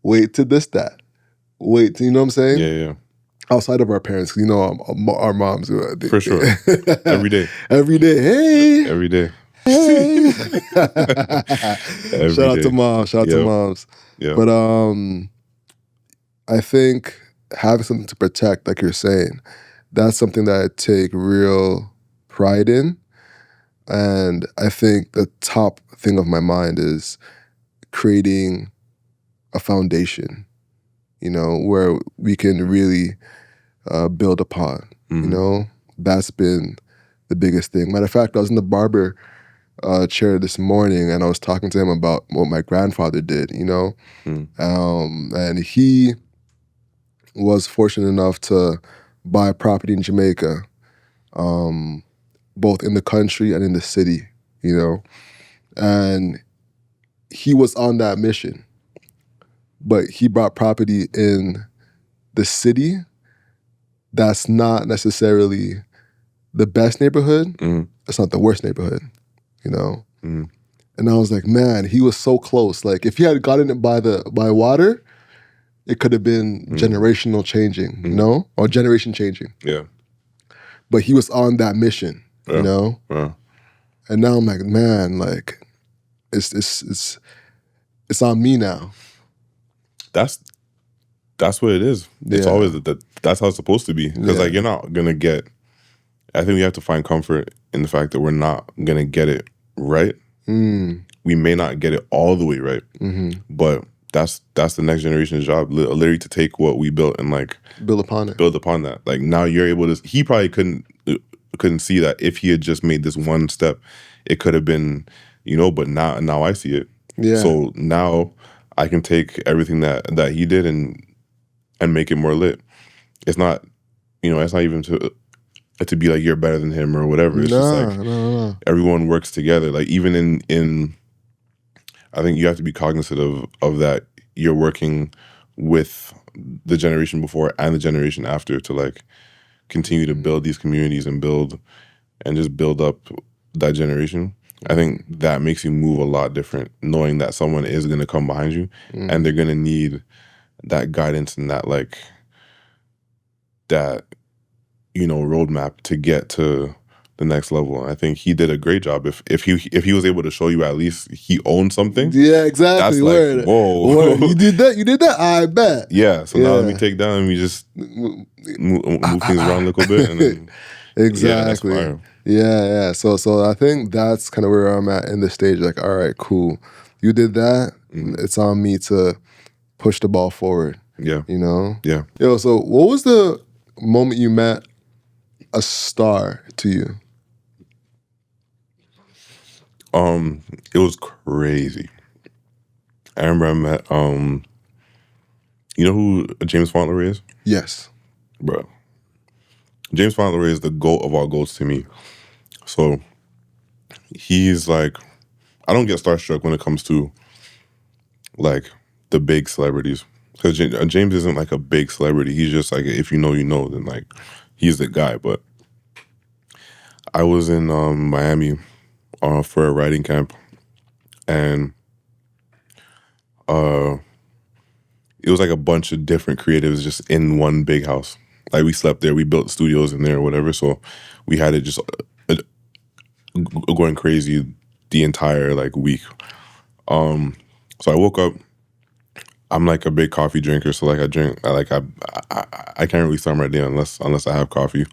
Wait to this, that. Wait to, you know what I'm saying? Yeah. Outside of our parents, 'cause you know our moms. For sure. Every day. Every day. Hey. Every day. Hey. Every Shout out day. to moms. Shout out to moms. Yeah. But I think having something to protect, like you're saying, that's something that I take real pride in. And I think the top thing of my mind is creating a foundation, you know, where we can really build upon. You know, that's been the biggest thing. Matter of fact, I was in the barber chair this morning and I was talking to him about what my grandfather did, you know, and he was fortunate enough to buy property in Jamaica, both in the country and in the city, you know, and he was on that mission, but he bought property in the city that's not necessarily the best neighborhood. It's not the worst neighborhood, you know? And I was like, man, he was so close. Like if he had gotten it by water, it could have been generational changing, you know? Or generation changing. Yeah. But he was on that mission, you know? Yeah. And now I'm like, man, like it's on me now. That's what it is. It's Yeah. always that's how it's supposed to be. Because like you're not gonna get. I think we have to find comfort in the fact that we're not gonna get it right. We may not get it all the way right, but that's the next generation's job, literally to take what we built and like build upon it. Build upon that. Like now you're able to. He probably couldn't see that if he had just made this one step, it could have been, you know. But now I see it. Yeah. So now I can take everything that he did and make it more lit. It's not, you know, it's not even to be like you're better than him or whatever. It's just like everyone works together. Like even in I think you have to be cognizant of that. You're working with the generation before and the generation after to like continue to build these communities and just build up that generation. I think that makes you move a lot different, knowing that someone is going to come behind you and they're going to need that guidance and that like that, you know, roadmap to get to the next level. I think he did a great job. If he was able to show you at least he owned something. Yeah, exactly. That's Word. like, whoa. Word. You did that. You did that. I bet. Yeah. So now let me Yeah. take down and we just move things around a little bit, and then Exactly. yeah, that's fire. Yeah. So I think that's kind of where I'm at in this stage. Like, all right, cool. You did that. It's on me to push the ball forward. Yeah. You know? Yeah. Yo, so what was the moment you met a star to you? It was crazy. I remember I met you know who James Fauntleroy is? Yes. Bro. James Fauntleroy is the GOAT of all GOATs to me. So he's like, I don't get starstruck when it comes to like the big celebrities. Because James isn't like a big celebrity. He's just like, if you know, then like he's the guy. But I was in Miami for a writing camp, and it was like a bunch of different creatives just in one big house. Like we slept there, we built studios in there or whatever. So we had it just going crazy the entire like week. So I woke up. I'm like a big coffee drinker, so like I can't really start my day unless I have coffee.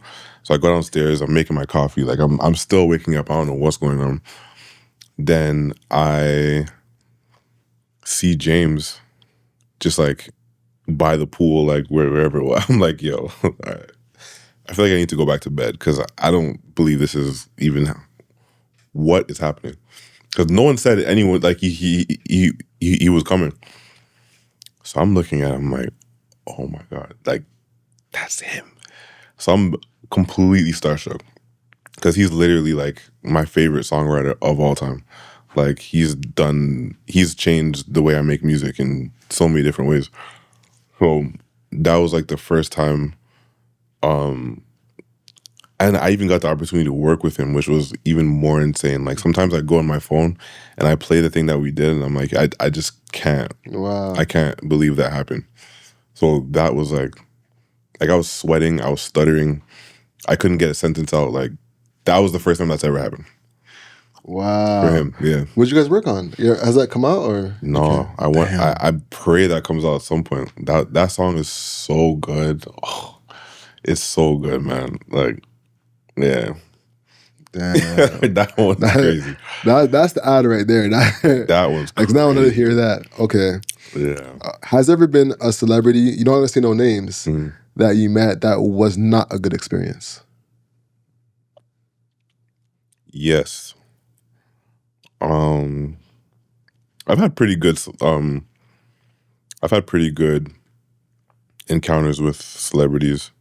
So I go downstairs. I'm making my coffee. Like I'm still waking up. I don't know what's going on. Then I see James just like by the pool, like wherever it was. I'm like, yo, all right. I feel like I need to go back to bed because I don't believe this is even what is happening. Because no one said anyone like he was coming. So I'm looking at him like, oh my God, like that's him. So I'm completely starstruck because he's literally like my favorite songwriter of all time. Like he's changed the way I make music in so many different ways. So that was like the first time, and I even got the opportunity to work with him, which was even more insane. Like sometimes I go on my phone and I play the thing that we did, and I'm like, I just can't. Wow. I can't believe that happened. So that was like I was sweating, I was stuttering, I couldn't get a sentence out. Like that was the first time that's ever happened. Wow. For him, yeah. What'd you guys work on? Has that come out or? No, Okay. I pray that comes out at some point. That song is so good. Oh, it's so good, man. Like, yeah. Damn. That one's crazy. That's the ad right there. That one's crazy. Like now I want to hear that. Okay. Yeah. Has there ever been a celebrity, you don't want to say no names, that you met that was not a good experience? Yes. I've had pretty good encounters with celebrities.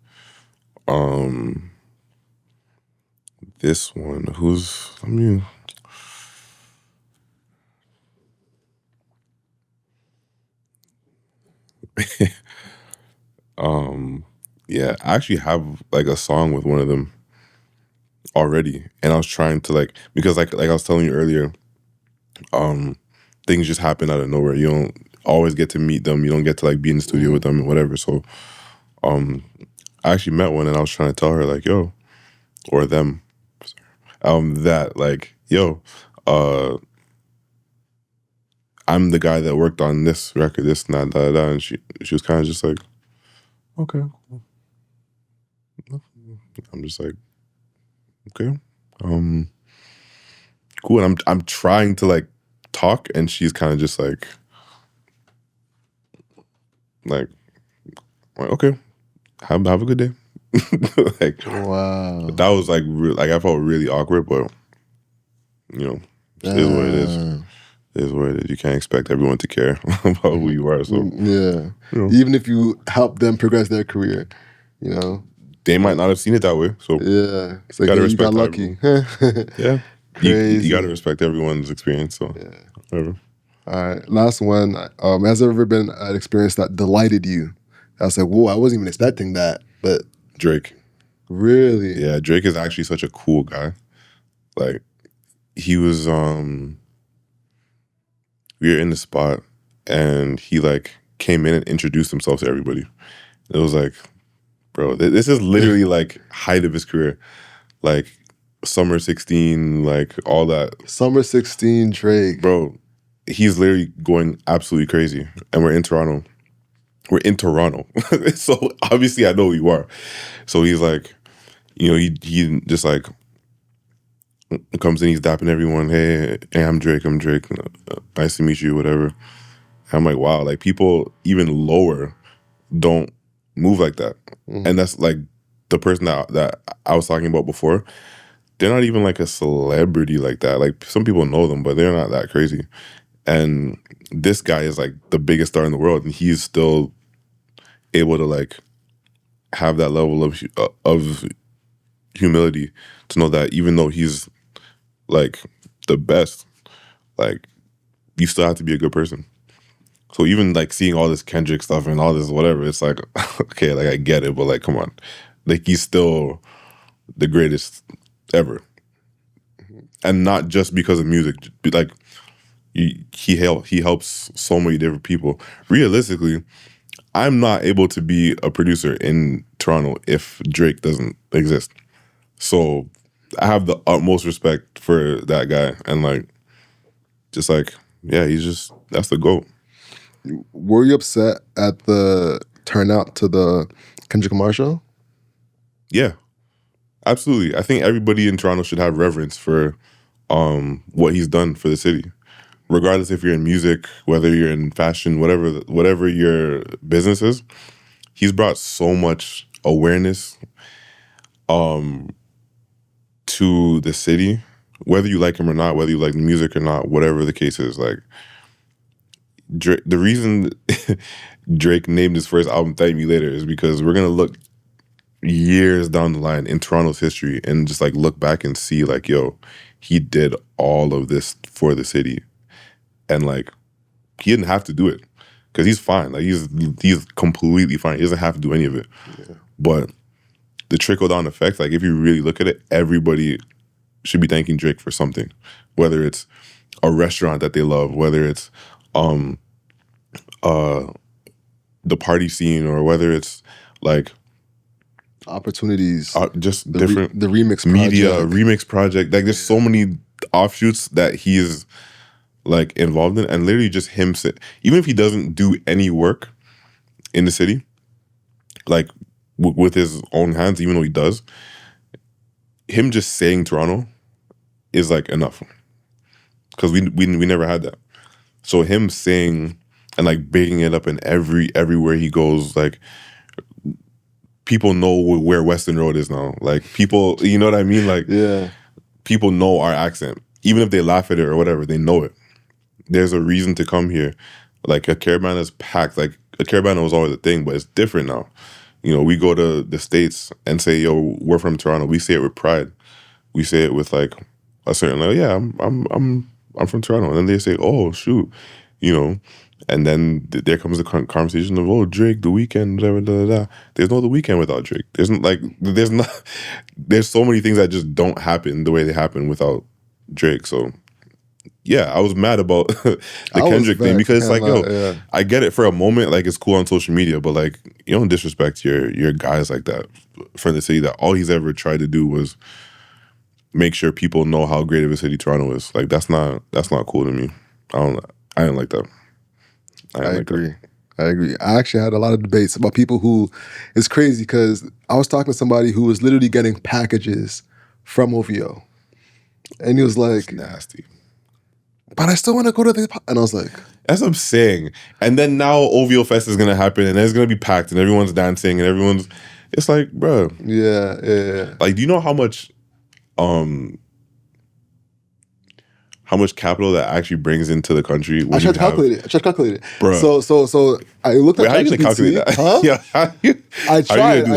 This one, yeah, I actually have like a song with one of them already, and I was trying to like, because like I was telling you earlier, things just happen out of nowhere. You don't always get to meet them. You don't get to like be in the studio with them and whatever. So, I actually met one, and I was trying to tell her like, yo, or them, that like, yo, I'm the guy that worked on this record, this and that, and she was kind of just like, okay. I'm just like, okay, cool. And I'm trying to like talk, and she's kind of just like, okay, have a good day. Like, wow, that was like like I felt really awkward, but you know, it is what it is. It is what it is. You can't expect everyone to care about who you are. So yeah, you know, even if you help them progress their career, you know, they might not have seen it that way. So yeah, it's like, gotta hey, you got respect lucky. yeah, Crazy. you got to respect everyone's experience. So Yeah. whatever. All right, last one. Has there ever been an experience that delighted you? I was like, whoa, I wasn't even expecting that, but Drake. really, Yeah, Drake is actually such a cool guy. Like he was, we were in the spot, and he like came in and introduced himself to everybody. It was like, bro, this is literally like height of his career. Like Summer 16, like all that. Summer 16 Drake. Bro, he's literally going absolutely crazy. And we're in Toronto. We're in Toronto. So obviously I know who you are. So he's like, you know, he just like comes in, he's dapping everyone. Hey, I'm Drake. Nice to meet you, whatever. I'm like, wow, like people even lower don't move like that. And that's like the person that I was talking about before. They're not even like a celebrity like that. Like some people know them, but they're not that crazy. And this guy is like the biggest star in the world, and he's still able to like have that level of humility to know that even though he's like the best, like you still have to be a good person. So even like seeing all this Kendrick stuff and all this whatever, it's like, okay, like I get it, but like, come on. Like he's still the greatest ever. And not just because of music. Like he helps so many different people. Realistically, I'm not able to be a producer in Toronto if Drake doesn't exist. So I have the utmost respect for that guy. And like, just like, yeah, that's the GOAT. Were you upset at the turnout to the Kendrick Lamar show? Yeah, absolutely. I think everybody in Toronto should have reverence for what he's done for the city. Regardless if you're in music, whether you're in fashion, whatever your business is, he's brought so much awareness to the city, whether you like him or not, whether you like music or not, whatever the case is. Like Drake, the reason Drake named his first album "Thank Me Later" is because we're gonna look years down the line in Toronto's history and just like look back and see like, yo, he did all of this for the city. And like, he didn't have to do it because he's fine. Like he's completely fine. He doesn't have to do any of it. Yeah. But the trickle down effect, like if you really look at it, everybody should be thanking Drake for something. Whether it's a restaurant that they love, whether it's the party scene, or whether it's like opportunities, just the different the remix media project. remix project. Like there's so many offshoots that he's like involved in, and literally just him even if he doesn't do any work in the city, like with his own hands, even though he does, him just saying Toronto is like enough, because we never had that. So him saying and like bigging it up in everywhere he goes, like people know where Western Road is now. Like people, you know what I mean? Like Yeah, people know our accent, even if they laugh at it or whatever, they know it. There's a reason to come here. Like a caravan is packed. Like a caravan was always a thing, but it's different now. You know, we go to the States and say, yo, we're from Toronto. We say it with pride. We say it with like a certain, like, yeah, I'm from Toronto. And then they say, oh shoot, you know. And then there comes the conversation of, oh, Drake, The Weeknd, whatever, da, da, da. There's no The Weeknd without Drake. There's so many things that just don't happen the way they happen without Drake. So yeah, I was mad about the Kendrick thing, because it's like, yo, I get it for a moment, like it's cool on social media, but like you don't disrespect your guys like that for the city that all he's ever tried to do was make sure people know how great of a city Toronto is. Like that's not cool to me. I didn't like that. I agree. I actually had a lot of debates about people who, it's crazy because I was talking to somebody who was literally getting packages from OVO, and he was like, it's nasty. But I still want to go to the... And I was like... That's what I'm saying. And then now OVO Fest is going to happen, and it's going to be packed, and everyone's dancing, and everyone's... It's like, bro. Yeah. Like, do you know how much capital that actually brings into the country? I tried to calculate it. Bro. So I looked at ChatGPT. How are you going to calculate that? Huh? Yeah. I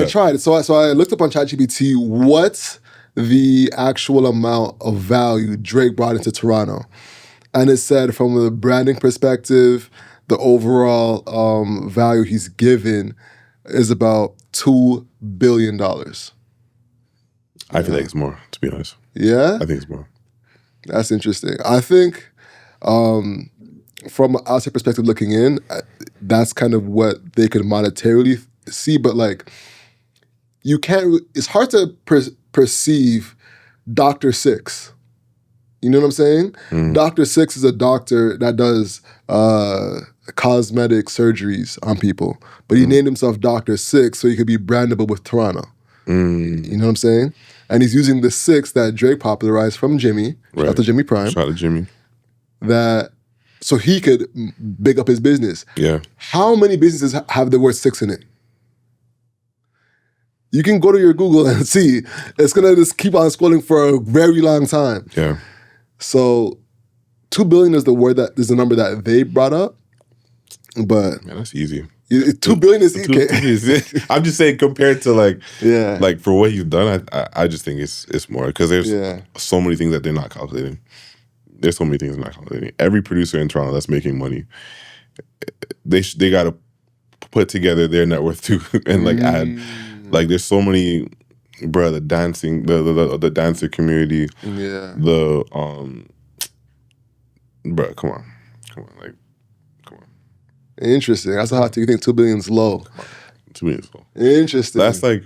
tried. So I looked up on ChatGPT what the actual amount of value Drake brought into Toronto. And it said from a branding perspective, the overall value he's given is about $2 billion. I feel like it's more, to be honest. Yeah? I think it's more. That's interesting. I think from an outside perspective looking in, that's kind of what they could monetarily see. But like, you can't, it's hard to perceive Dr. Six. You know what I'm saying? Dr. Six is a doctor that does cosmetic surgeries on people. But he named himself Dr. Six so he could be brandable with Toronto. You know what I'm saying? And he's using the six that Drake popularized from Jimmy. Shout out to Jimmy Prime. Shout out to Jimmy. So he could big up his business. Yeah. How many businesses have the word six in it? You can go to your Google and see. It's going to just keep on scrolling for a very long time. Yeah. So 2 billion is the number that they brought up. But man, that's easy. 2 billion is easy. I'm just saying compared to like for what he's done, I just think it's more because there's so many things that they're not calculating. There's so many things they're not calculating. Every producer in Toronto that's making money, they got to put together their net worth too and like add. Like there's so many, bro. The dancing, the dancer community. Yeah. Bro, come on, like, come on. Interesting. That's a hot take. You think 2 billion is low? 2 billion is low. Interesting. That's like,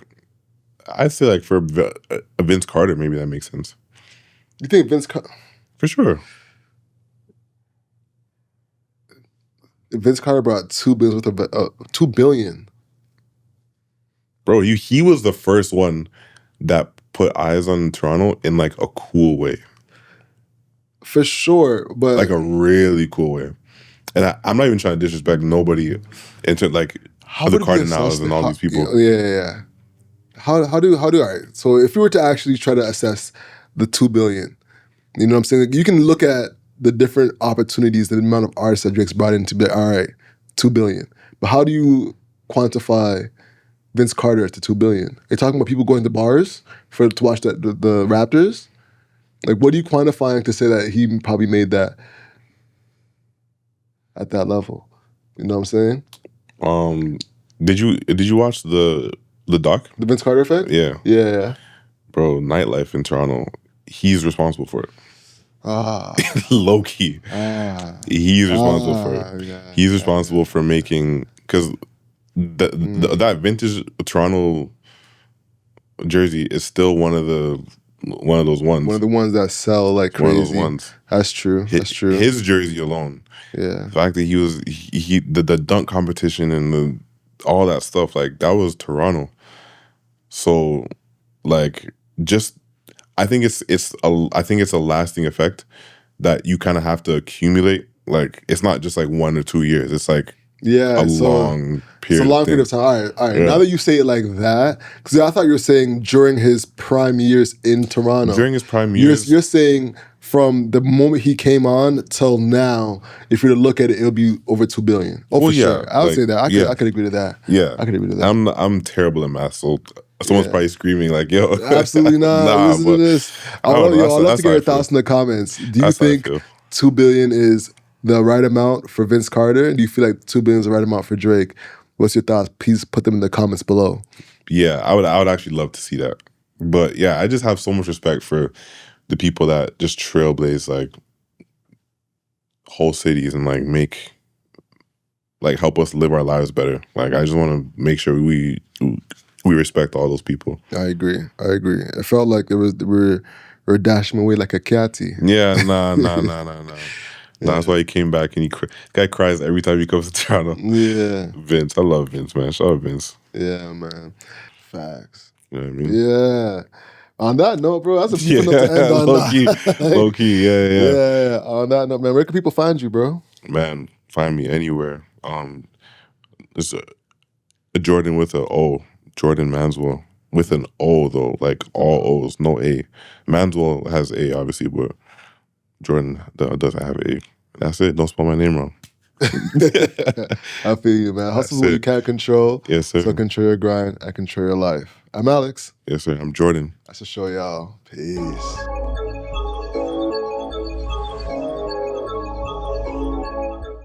I'd say like for Vince Carter, maybe that makes sense. You think Vince Carter? For sure. Vince Carter brought 2 billion worth of 2 billion. Bro, he was the first one that put eyes on Toronto in like a cool way. For sure, but like a really cool way. And I'm not even trying to disrespect nobody into like the Cardinals and all these people. Yeah. How do all right? So if you were to actually try to assess the 2 billion, you know what I'm saying? You can look at the different opportunities, the amount of artists that Drake's brought in to be like, all right, 2 billion. But how do you quantify Vince Carter to 2 billion? Are you talking about people going to bars to watch the Raptors? Like, what are you quantifying to say that he probably made that at that level? You know what I'm saying? Did you watch the doc? The Vince Carter effect? Yeah. Yeah. Bro, nightlife in Toronto, he's responsible for it. Low key. He's responsible for it. Yeah, he's responsible for making, because that vintage Toronto jersey is still one of those ones. One of the ones that sell like crazy. One of those ones. That's true. That's true. His jersey alone. Yeah. The fact that the dunk competition and all that stuff, like that was Toronto. So like just I think it's a lasting effect that you kind of have to accumulate. Like it's not just like 1 or 2 years. It's like long period. It's a long period of time. All right. Yeah. Now that you say it like that, because I thought you were saying during his prime years in Toronto. During his prime years, you're saying from the moment he came on till now, if you were to look at it, it'll be over 2 billion. Oh, well, for sure. I would say that. I could agree to that. Yeah, I could agree to that. I'm terrible at math, so someone's probably screaming like, "Yo, absolutely not." Listen to this. I'd love to get your thoughts in the comments. Do you think 2 billion is the right amount for Vince Carter? Do you feel like 2 billion is the right amount for Drake? What's your thoughts? Please put them in the comments below. Yeah, I would actually love to see that. But yeah, I just have so much respect for the people that just trailblaze like whole cities and like help us live our lives better. Like I just want to make sure we respect all those people. I agree. It felt like we're dashing away like a catty. Yeah, nah. That's why he came back and guy cries every time he comes to Toronto. Yeah. Vince. I love Vince, man. Shout out Vince. Yeah, man. Facts. You know what I mean? Yeah. On that note, bro, that's a beautiful note to end on. Low key, yeah. On that note, man, where can people find you, bro? Man, find me anywhere. It's a Jordan with an O. Jordon Manswell. With an O, though. Like all O's, no A. Manswell has A, obviously, but Jordan doesn't have A. That's it. Don't spell my name wrong. I feel you, man. Hustle what you can't control. Yes, sir. So control your grind. I control your life. I'm Alex. Yes, sir. I'm Jordan. That's a show, y'all. Peace.